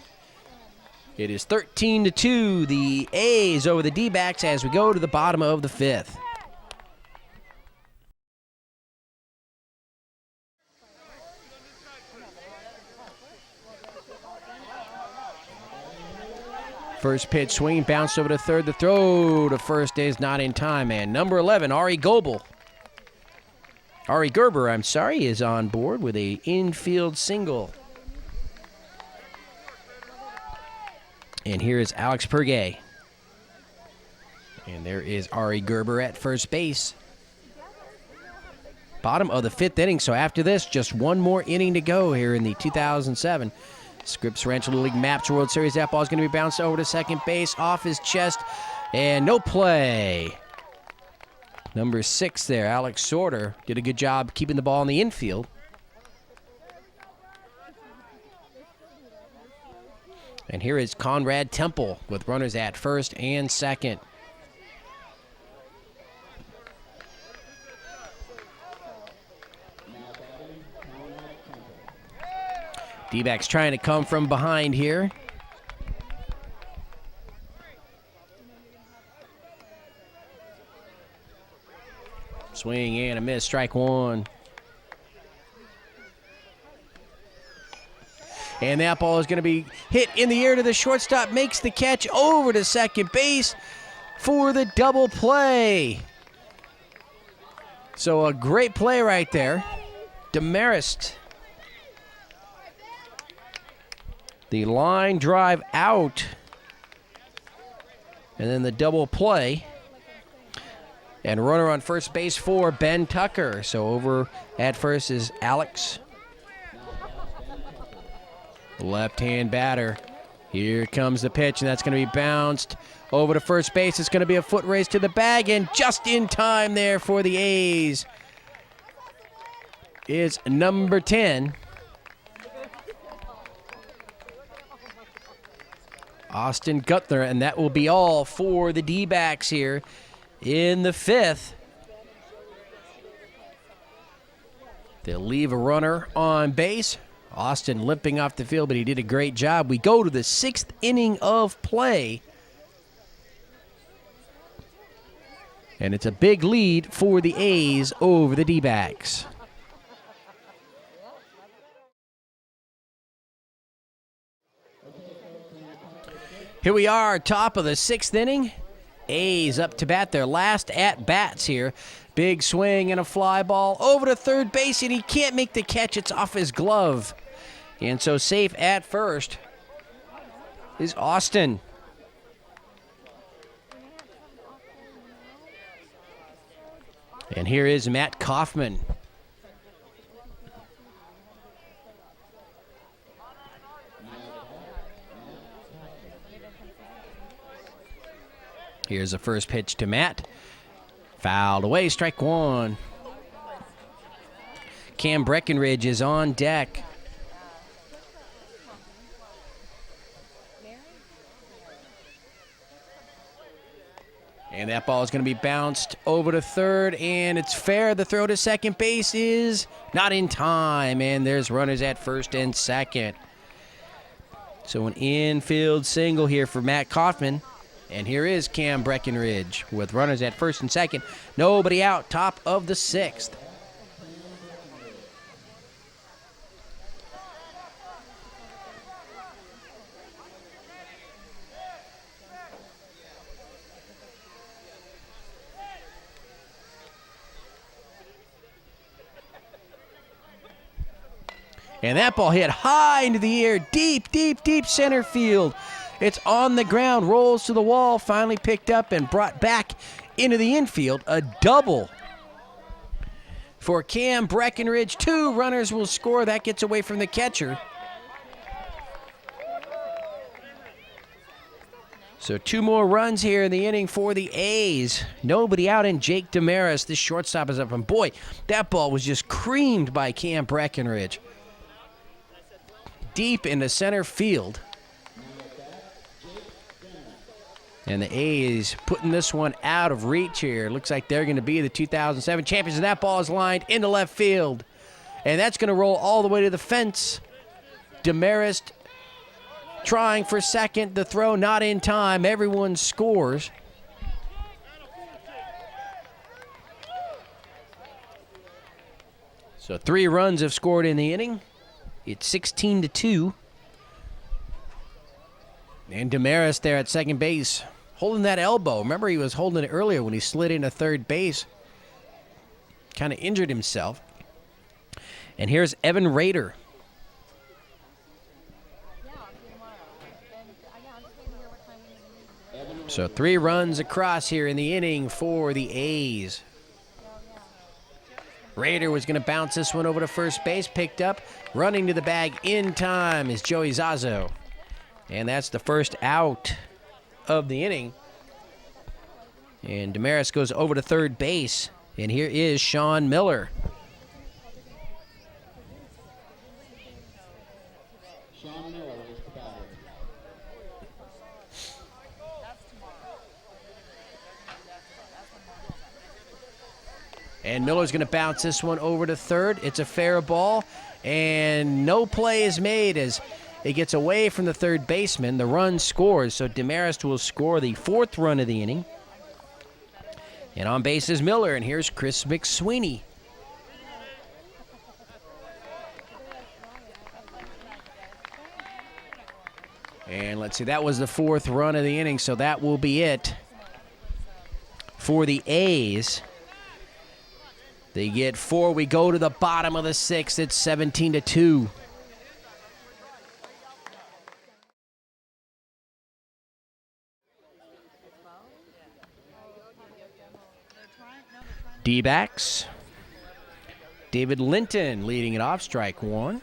It is 13-2, the A's over the D-backs as we go to the bottom of the fifth. First pitch swing, bounced over to third. The throw to first is not in time, and number 11, Ari Gerber, is on board with a infield single. And here is Alex Pergay. And there is Ari Gerber at first base. Bottom of the fifth inning, so after this, just one more inning to go here in the 2007 Scripps Ranch Little League Maps World Series. That ball is going to be bounced over to second base, off his chest, and no play. Number 6 there, Alex Sorter, did a good job keeping the ball in the infield. And here is Conrad Temple with runners at first and second. D-backs trying to come from behind here. Swing and a miss, strike one. And that ball is going to be hit in the air to the shortstop, makes the catch over to second base for the double play. So a great play right there. Demarest. The line drive out. And then the double play. And runner on first base for Ben Tucker. So over at first is Alex. Left-hand batter. Here comes the pitch, and that's going to be bounced over to first base. It's going to be a foot race to the bag, and just in time there for the A's is number 10. Austin Guttler, and that will be all for the D-backs here in the fifth. They'll leave a runner on base. Austin limping off the field, but he did a great job. We go to the 6th inning of play. And it's a big lead for the A's over the D-backs. Here we are, top of the 6th inning. A's up to bat, their last at-bats here. Big swing and a fly ball over to third base, and he can't make the catch. It's off his glove. And so safe at first is Austin. And here is Matt Kaufman. Here's the first pitch to Matt. Fouled away, strike one. Cam Breckenridge is on deck. And that ball is going to be bounced over to third, and it's fair. The throw to second base is not in time, and there's runners at first and second. So an infield single here for Matt Kaufman. And here is Cam Breckenridge with runners at first and second. Nobody out, top of the 6th. And that ball hit high into the air, deep, deep, deep center field. It's on the ground, rolls to the wall, finally picked up and brought back into the infield. A double for Cam Breckenridge. 2 runners will score. That gets away from the catcher. So 2 more runs here in the inning for the A's. Nobody out, and Jake Damaris, this shortstop, is up. And boy, that ball was just creamed by Cam Breckenridge. Deep into center field. And the A's putting this one out of reach here. Looks like they're going to be the 2007 champions. And that ball is lined into left field. And that's going to roll all the way to the fence. Damaris trying for second. The throw not in time. Everyone scores. So 3 runs have scored in the inning. It's 16-2. And Damaris there at second base, holding that elbow. Remember, he was holding it earlier when he slid into third base. Kind of injured himself. And here's Evan Rader. So 3 runs across here in the inning for the A's. Rader was going to bounce this one over to first base, picked up. Running to the bag in time is Joey Zazzo. And that's the first out of the inning. And Damaris goes over to third base. And here is Sean Miller. Sean Miller is the batter. And Miller's going to bounce this one over to third. It's a fair ball, and no play is made as it gets away from the third baseman. The run scores, so Damaris will score the 4th run of the inning. And on base is Miller, and here's Chris McSweeney. And let's see, that was the 4th run of the inning, so that will be it for the A's. They get 4. We go to the bottom of the 6th. It's 17-2. D-backs. David Linton leading it off, strike 1.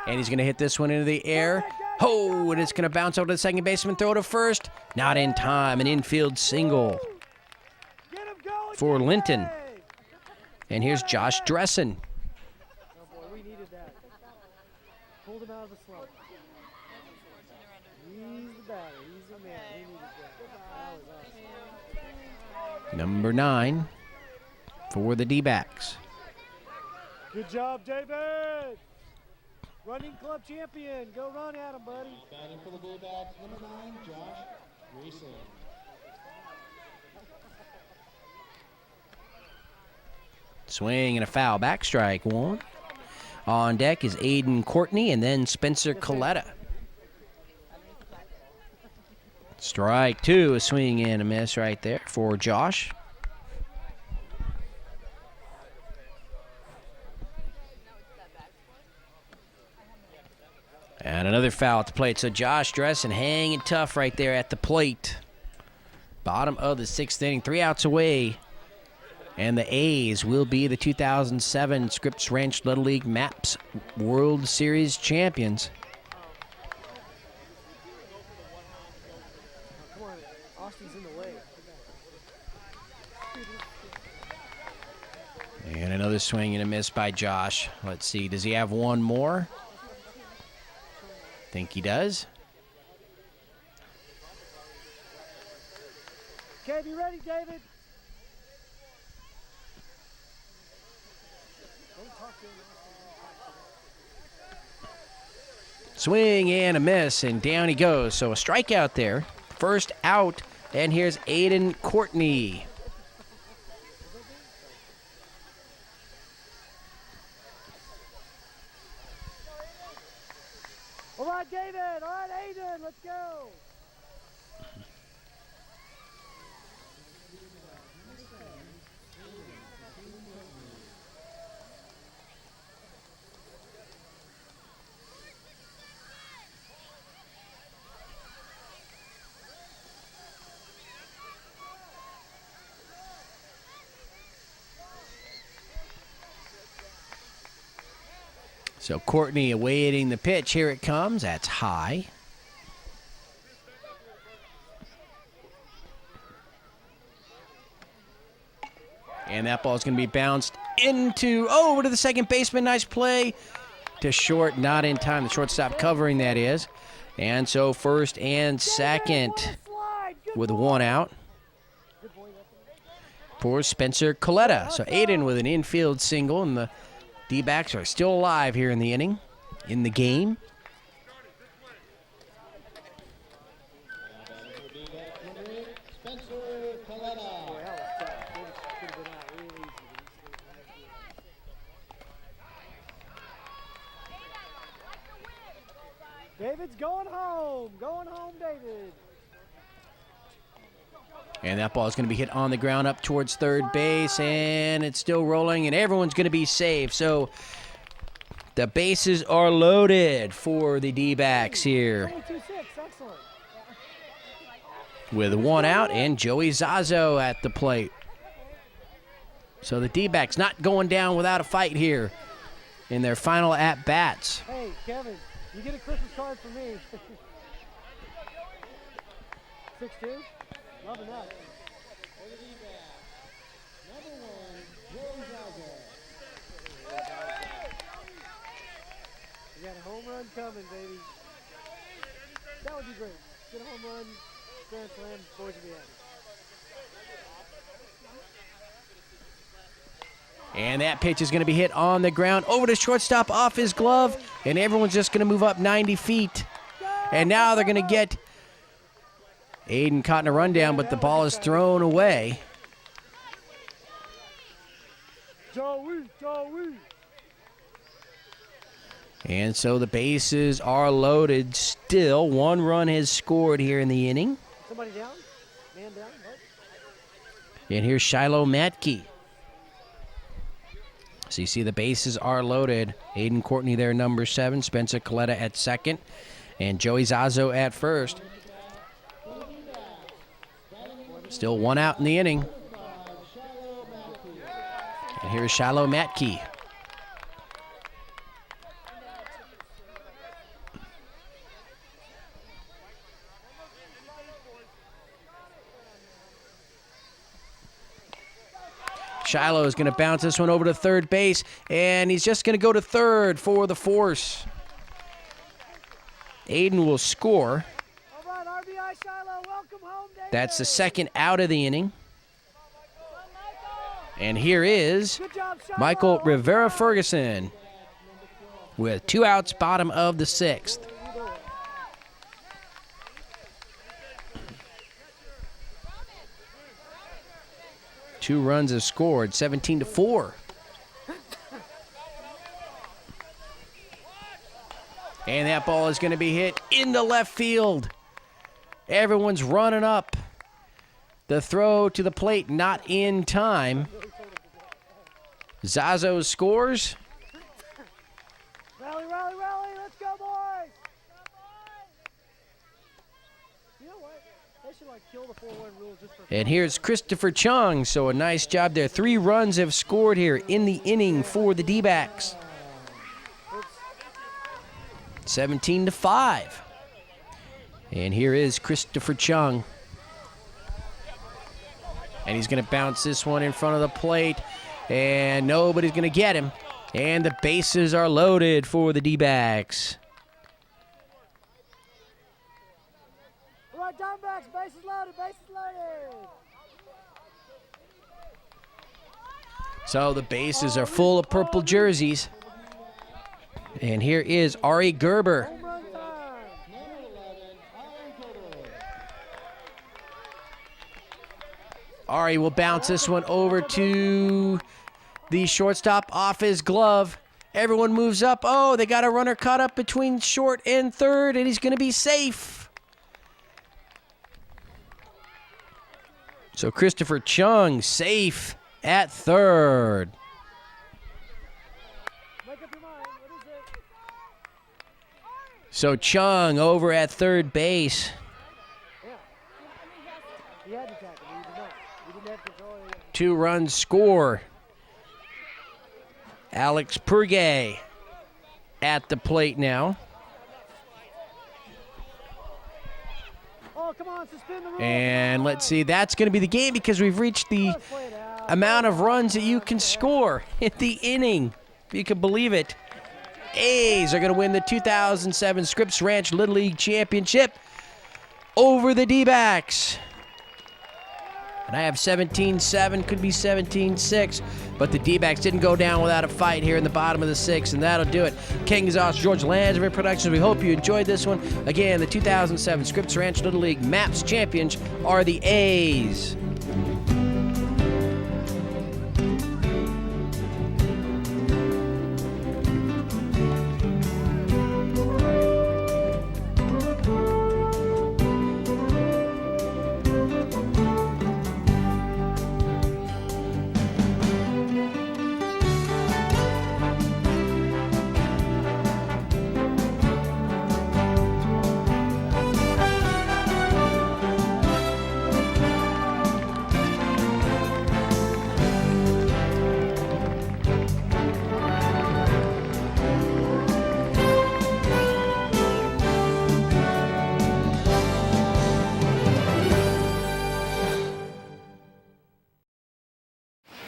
And he's going to hit this one into the air. Oh, and it's going to bounce over to the second baseman, throw to first. Not in time, an infield single for Linton. And here's Josh Dressen. Oh boy, we needed that. Pulled him out of the slump. He's the batter. He's the man. We needed that. That was awesome. Number 9 for the D-backs. Good job, David. Running club champion. Go run at him, buddy. Batting for the D-backs, number 9, Josh Greason. Swing and a foul. Back, strike 1. On deck is Aiden Courtney and then Spencer Coletta. Strike 2, a swing and a miss right there for Josh. And another foul at the plate. So Josh Dressen hanging tough right there at the plate. Bottom of the 6th inning, 3 outs away. And the A's will be the 2007 Scripps Ranch Little League MAPS World Series champions. Come on, Austin's in the way. And another swing and a miss by Josh. Let's see, does he have one more? Think he does. Okay, be ready, David. Swing and a miss, and down he goes. So a strikeout there. First out, and here's Aiden Courtney. All right, David. All right, Aiden, let's go. So Courtney awaiting the pitch. Here it comes. That's high. And that ball is going to be bounced over to the second baseman. Nice play to short, not in time. The shortstop covering, that is. And so first and second with one out for Spencer Coletta. So Aiden with an infield single, and the D-backs are still alive here in the inning, in the game. David's going home. Going home, David. And that ball is going to be hit on the ground up towards third base, and it's still rolling, and everyone's going to be safe. So the bases are loaded for the D-backs here. 22-6, excellent. With one out and Joey Zazo at the plate. So the D-backs not going down without a fight here in their final at-bats. Hey, Kevin, you get a Christmas card for me. 6'2"? Loving that. You got a home run coming, baby. That would be great. Get a home run, grand slam, boys would be happy. And that pitch is going to be hit on the ground over to shortstop off his glove, and everyone's just going to move up 90 feet. And now they're going to get Aiden caught in a rundown, but the ball is thrown away. Joey. And so the bases are loaded still. One run has scored here in the inning. Somebody down? Man down? Nope. And here's Shiloh Matke. So you see the bases are loaded. Aiden Courtney there, number 7. Spencer Coletta at second. And Joey Zazo at first. Still one out in the inning. And here's Shiloh Matke. Shiloh is going to bounce this one over to third base, and he's just going to go to third for the force. Aiden will score. All right, RBI Shiloh, welcome home, David. That's the second out of the inning. And here is Good job, Shiloh. Michael Rivera Ferguson with 2 outs, bottom of the 6th. Two runs have scored, 17-4. And that ball is going to be hit into left field. Everyone's running up. The throw to the plate not in time. Zazo scores. Rally, let's go, boys. You know what? They should kill the 4-1 rule just for And here's Christopher Chung. So a nice job there. 3 runs have scored here in the inning for the D-backs. 17-5. And here is Christopher Chung. And he's going to bounce this one in front of the plate. And nobody's going to get him. And the bases are loaded for the D-backs. All right, Diamondbacks, bases loaded. So the bases are full of purple jerseys. And here is Ari Gerber. Home run time. Ari will bounce this one over to the shortstop off his glove. Everyone moves up. Oh, they got a runner caught up between short and third, and he's going to be safe. So Christopher Chung safe at third. Make up your mind. What is it? So Chung over at third base. He had to tackle. He did not. He didn't have control. 2 runs score. Alex Purgay at the plate now. Oh, come on, suspend the rule. And let's see, that's going to be the game because we've reached the Let's play it out. amount of runs that you can score in the inning, if you can believe it. A's are going to win the 2007 Scripps Ranch Little League Championship over the D-backs. And I have 17-7, could be 17-6, but the D-backs didn't go down without a fight here in the bottom of the sixth, and that'll do it. Ken Gonzalez, George Langevin Productions. We hope you enjoyed this one. Again, the 2007 Scripps Ranch Little League MAPS champions are the A's.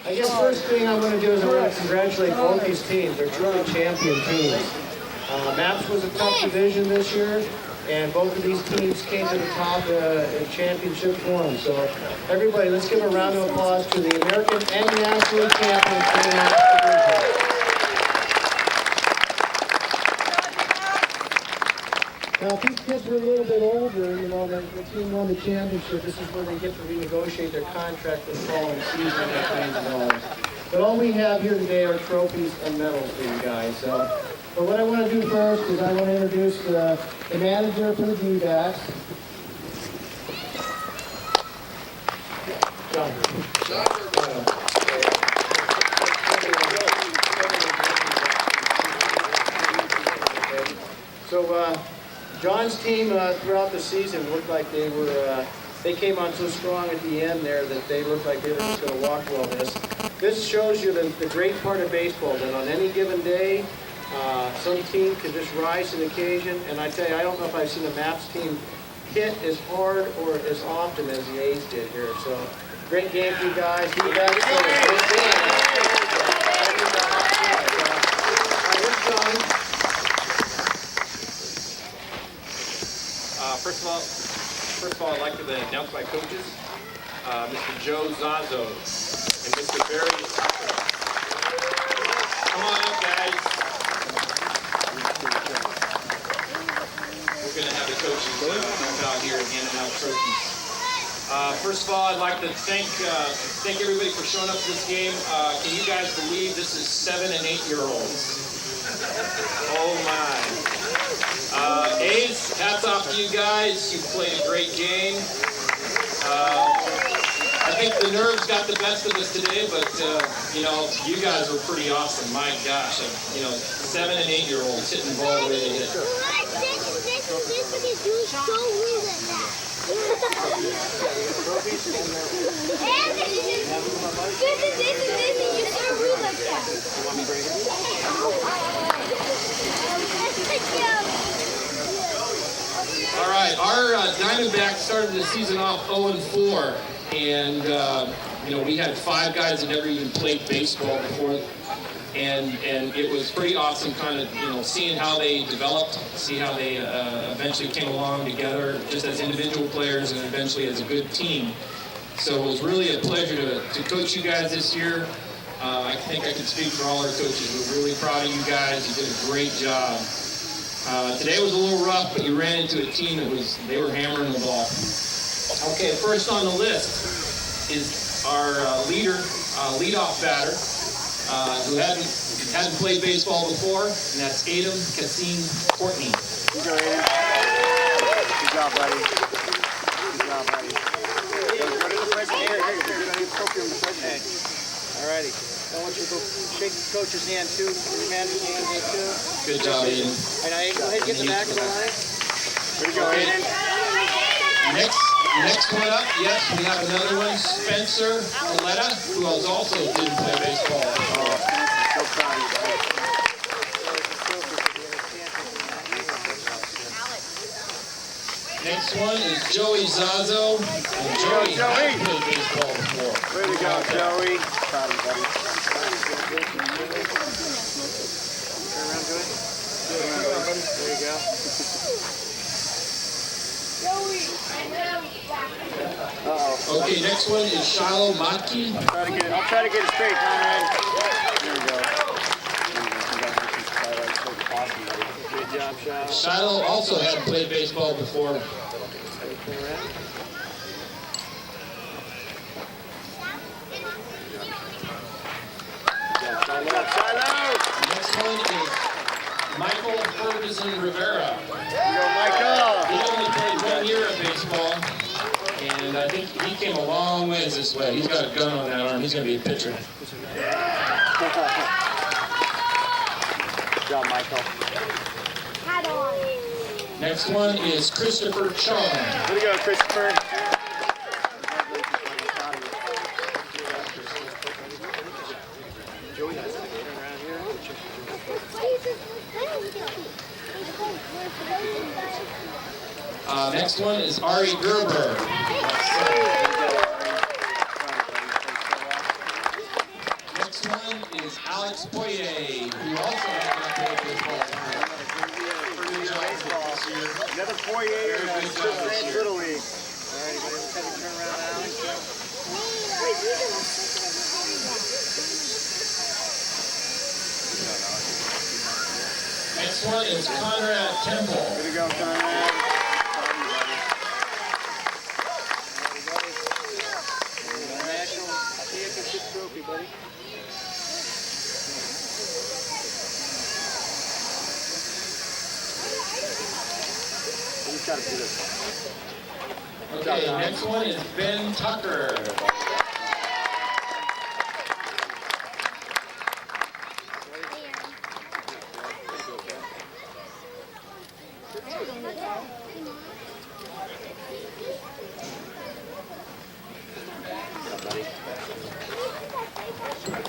I guess first thing I want to do is I want to congratulate both these teams. They're truly champion teams. MAPS was a tough division this year, and both of these teams came to the top in championship form. So everybody, let's give a round of applause to the American and National champions for the MAPS division. Now, if these kids were a little bit older, you know, the team won the championship. This is where they get to renegotiate their contract for the following season and that kind of dollars. But all we have here today are trophies and medals for you guys. But what I want to do first is I want to introduce the manager for the D-backs. John. So, John's team throughout the season looked like they came on so strong at the end there that they looked like they were just going to walk through all this. This shows you the great part of baseball, that on any given day, some team can just rise to the occasion. And I tell you, I don't know if I've seen a MAPS team hit as hard or as often as the A's did here. So, great game for you guys. You guys did a great game. First of all, I'd like to announce my coaches, Mr. Joe Zazzo and Mr. Barry. Come on up, guys. We're going to have the coaches come out here and hand out trophies. First of all, I'd like to thank everybody for showing up to this game. Can you guys believe this is 7- and 8-year-olds? Oh my. A's, hats off to you guys. You played a great game. I think the nerves got the best of us today, but you guys were pretty awesome. My gosh, 7- and 8-year-olds hitting the ball the way they hit. All right, our Diamondbacks started the season off 0-4, and we had 5 guys that never even played baseball before, and it was pretty awesome, kind of seeing how they developed, see how they eventually came along together, just as individual players and eventually as a good team. So it was really a pleasure to coach you guys this year. I think I can speak for all our coaches. We're really proud of you guys. You did a great job. Today was a little rough, but you ran into a team that they were hammering the ball. Okay, first on the list is our leadoff batter, who hadn't played baseball before, and that's Adam Kassim Courtney. Good job, Adam. Good job, buddy. Good job, buddy. All righty. I want you to go shake the coach's hand too, the manager's hand too. Good job, Aiden. All right, go ahead and get the back of the line. Good job, Aiden. Next one up, yes, we have another one, Spencer Coletta, who also didn't play baseball. So proud of you, buddy. Next one is Joey Zazzo. And Joey hasn't played baseball before. Way to go. about that. Joey. Proud of you, buddy. Turn around, Joey. There you go. Uh-oh. Okay, next one is Shiloh Motke. I'll try to get it straight, Conrad. There you go. Awesome, buddy. Good job, Shiloh. Shiloh also had played baseball before. Turn around. Good job, Shiloh. Next one is Michael Ferguson Rivera. There you go, Michael. He only played 1 year of baseball, and I think he came a long ways this way. He's got a gun on that arm. He's going to be a pitcher. Good job, Michael. Next one is Christopher Chung. Way to go, Christopher. Next one is Ari Gerber. Next one is Alex Poirier, who also has not played baseball this year. Another 4 years in Scripps Ranch Little League. All right, everybody, let's have you turn around, Alex. Next one is Conrad Temple. Way to go, Conrad. National Championship trophy, buddy. He's got to do this. Okay, next one is Ben Tucker.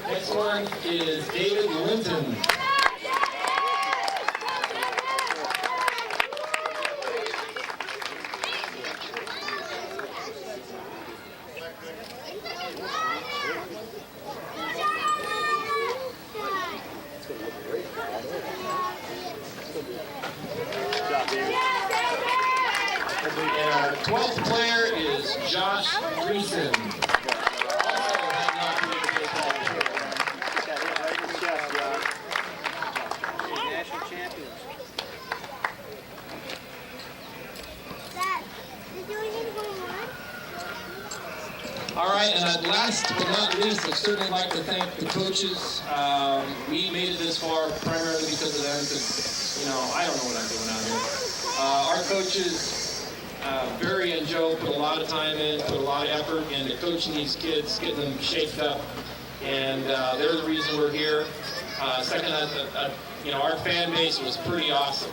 Next one is David Linton. And our 12th player is Josh Greason. Also has not played baseball before. Got hit right in the chest, John. National champions. All right, and last but not least, I'd certainly like to thank the coaches. We made it this far primarily because of them, because, I don't know what I'm doing out here. Our coaches, Barry and Joe, put a lot of time in, put a lot of effort into coaching these kids, getting them shaped up, and they're the reason we're here. Second, our fan base was pretty awesome.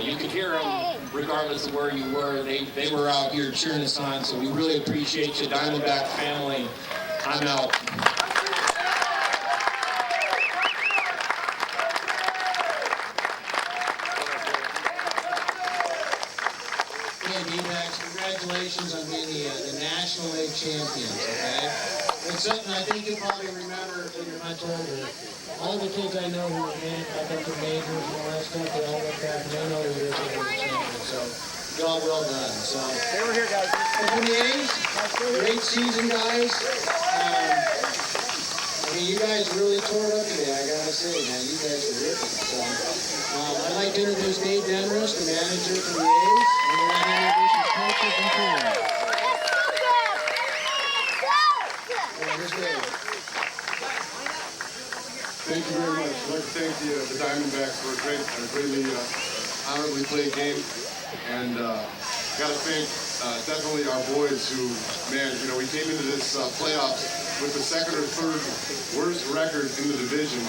You could hear them regardless of where you were. They were out here cheering us on, so we really appreciate you, Diamondback family. I'm out. Okay, D-backs, congratulations on being the National League champions, okay? It's something I think you'll probably remember when you're much older. All the kids I know who were up into majors and all that stuff, they all went back and they know who this is the champions. So, job well done. So, Hey, we're here, guys. for the A's, great season, guys. You guys really tore it up today, I gotta say, man. You guys were ripping. So, I'd like to introduce Dave Denris, the manager for the A's. And I'd like to introduce his coaches and team. Here's Dave. Thank you very much. I'd like to thank the Diamondbacks for a greatly honorably played game. And got to thank definitely our boys who, man, we came into this playoffs with the second or third worst record in the division.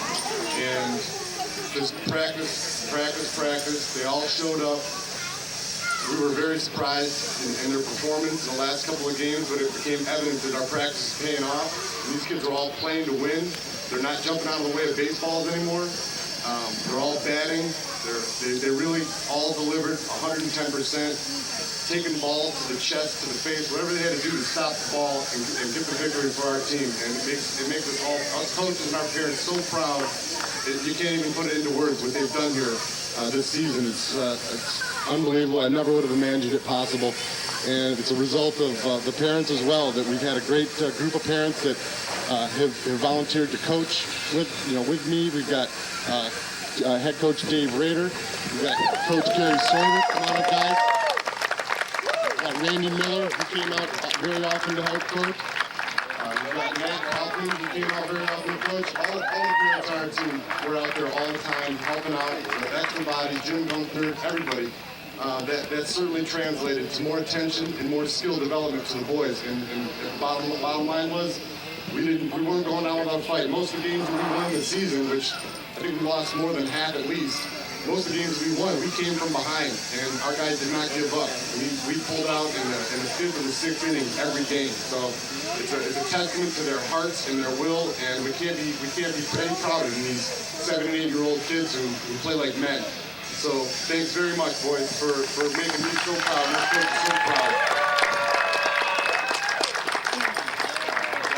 And just practice. They all showed up. We were very surprised in their performance in the last couple of games, but it became evident that our practice is paying off. And these kids are all playing to win. They're not jumping out of the way of baseballs anymore. They're all batting. They really all delivered 110%. taking the ball to the chest, to the face, whatever they had to do to stop the ball and get the victory for our team. And it makes us coaches and our parents so proud. You can't even put it into words what they've done here this season. It's unbelievable. I never would have imagined it possible. And it's a result of the parents as well, that we've had a great group of parents that have volunteered to coach with me. We've got head coach Dave Rader. We've got Coach Gary Sawyer. Come on up, guys. We've got Randy Miller, who came out very often to help coach. We've got Matt Kaufman, who came out very often to coach. All the parents on our team were out there all the time helping out. The veteran body, Jim Gunther, everybody. That certainly translated to more attention and more skill development to the boys. And the bottom line was, we weren't going out without a fight. Most of the games we won this season, which I think we lost more than half at least, most of the games we won, we came from behind, and our guys did not give up. We pulled out in the fifth or the sixth inning every game. So it's a testament to their hearts and their will, and we can't be any prouder than these 7 and 8 year old kids who play like men. So thanks very much, boys, for making me so proud. My coach is so proud.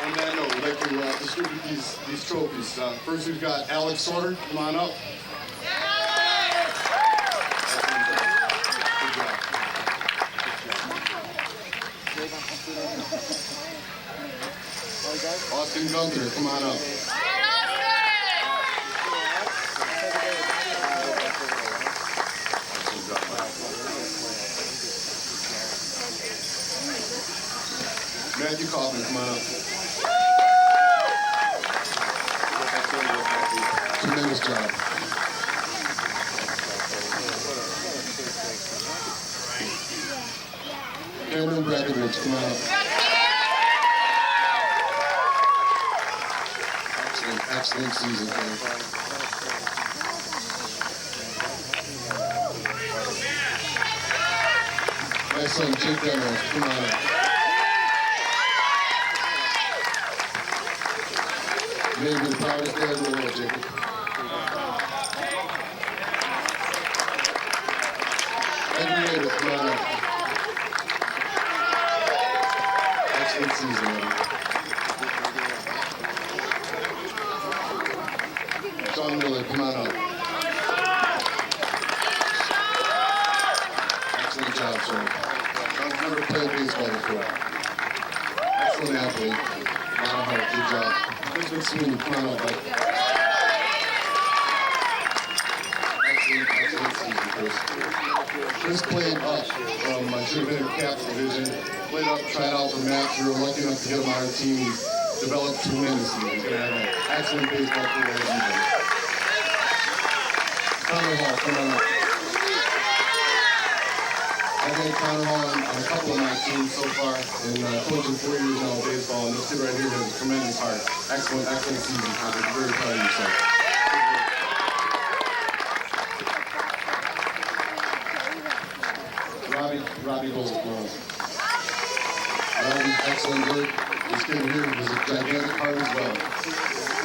On that note, we'd like to distribute these trophies. First, we've got Alex Sorter. Come on up. Austin Gunther, come on up. Matthew Kaufman, come on up. Tremendous job. Cameron Breckenridge, come on up. Excellent season, Cameron. My son, Jake Dennis, come on up. Maybe the proudest dad in the world, Jacob. Edwin Davis, come on up. Excellent season, Eddie. Sean Miller, come on up. Excellent job, sir. Sean's never played baseball before. Excellent athlete. A lot of heart, good job. Richard Sweeney, come on up, bud. Excellent season, Chris. Chris played up from Junior Caps Division, played up, tried out for Max. We were lucky enough to get him on our team. He's developed tremendously. He's going to have an excellent baseball career as usual. Connor Hall, come on up. I've had Connor Hall on a couple of my teams so far, and coaching 4 years now in baseball, and this kid right here has a tremendous heart. Excellent season, Connor. I'm very proud of yourself. Robbie Gold. Robbie's excellent work. This kid here was a gigantic heart as well.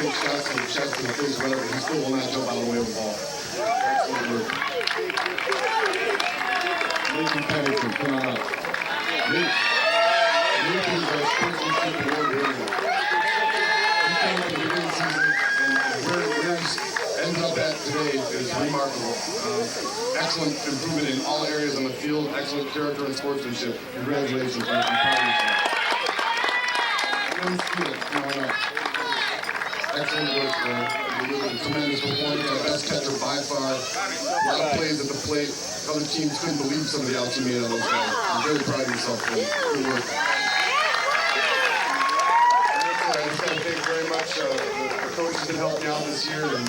Takes shots to the chest and the face, whatever. He still will not jump out of the way of the ball. Excellent work. Nathan Pennington, come on up. Nathan is our sportsmanship award winner. He came up at the beginning of the season, and where he ends up at today is remarkable. Excellent improvement in all areas on the field, excellent character and sportsmanship. Congratulations, man. I'm proud of yourself. Young Steele, come on up. Excellent work, man. You did a tremendous performance, our best catcher by far. A lot of plays at the plate. Other teams couldn't believe some of the outs you made on those guys. I'm very proud of yourself, man. Good work. I just want to thank very much the coaches that helped me out this year, and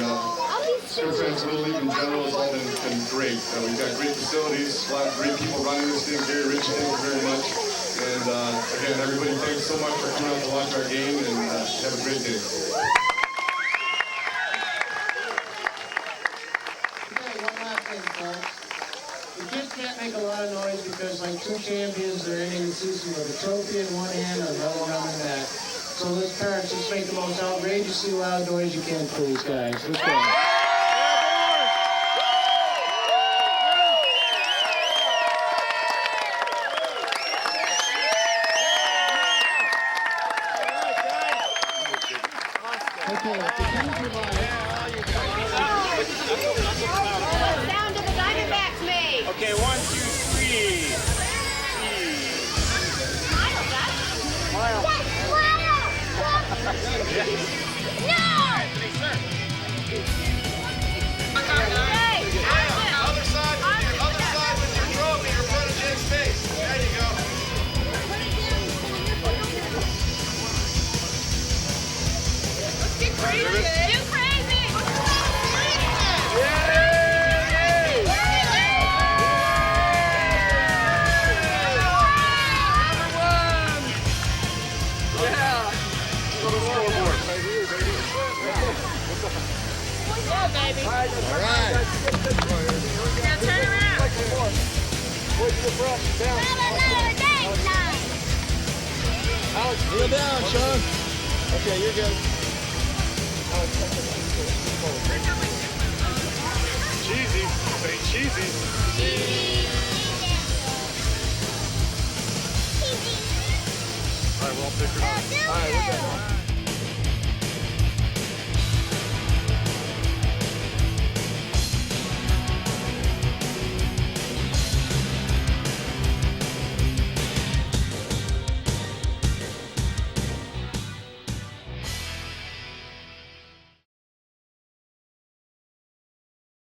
Scripps fans Little League in general has all been great. We've got great facilities, a lot of great people running this thing. Gary Rich, thank you very much. And again, everybody, thanks so much for coming out to watch our game, and have a great day. The kids can't make a lot of noise because, like two champions, they're ending the season with a trophy in one hand and another one on the back. So let's parents, let's make the most outrageously loud noise you can, please, guys. Let's go. Okay, the teams revised. What sound do the Diamondbacks make? Okay, 1, 2, 3. Smile. No! Hey, Other side with your trophy in front of Jim's face. There you go. Too crazy. Too crazy. Now turn around. Kneel down, Sean. Okay, you're good. Cheesy. Say cheesy. All right, we'll all pick her up. All right,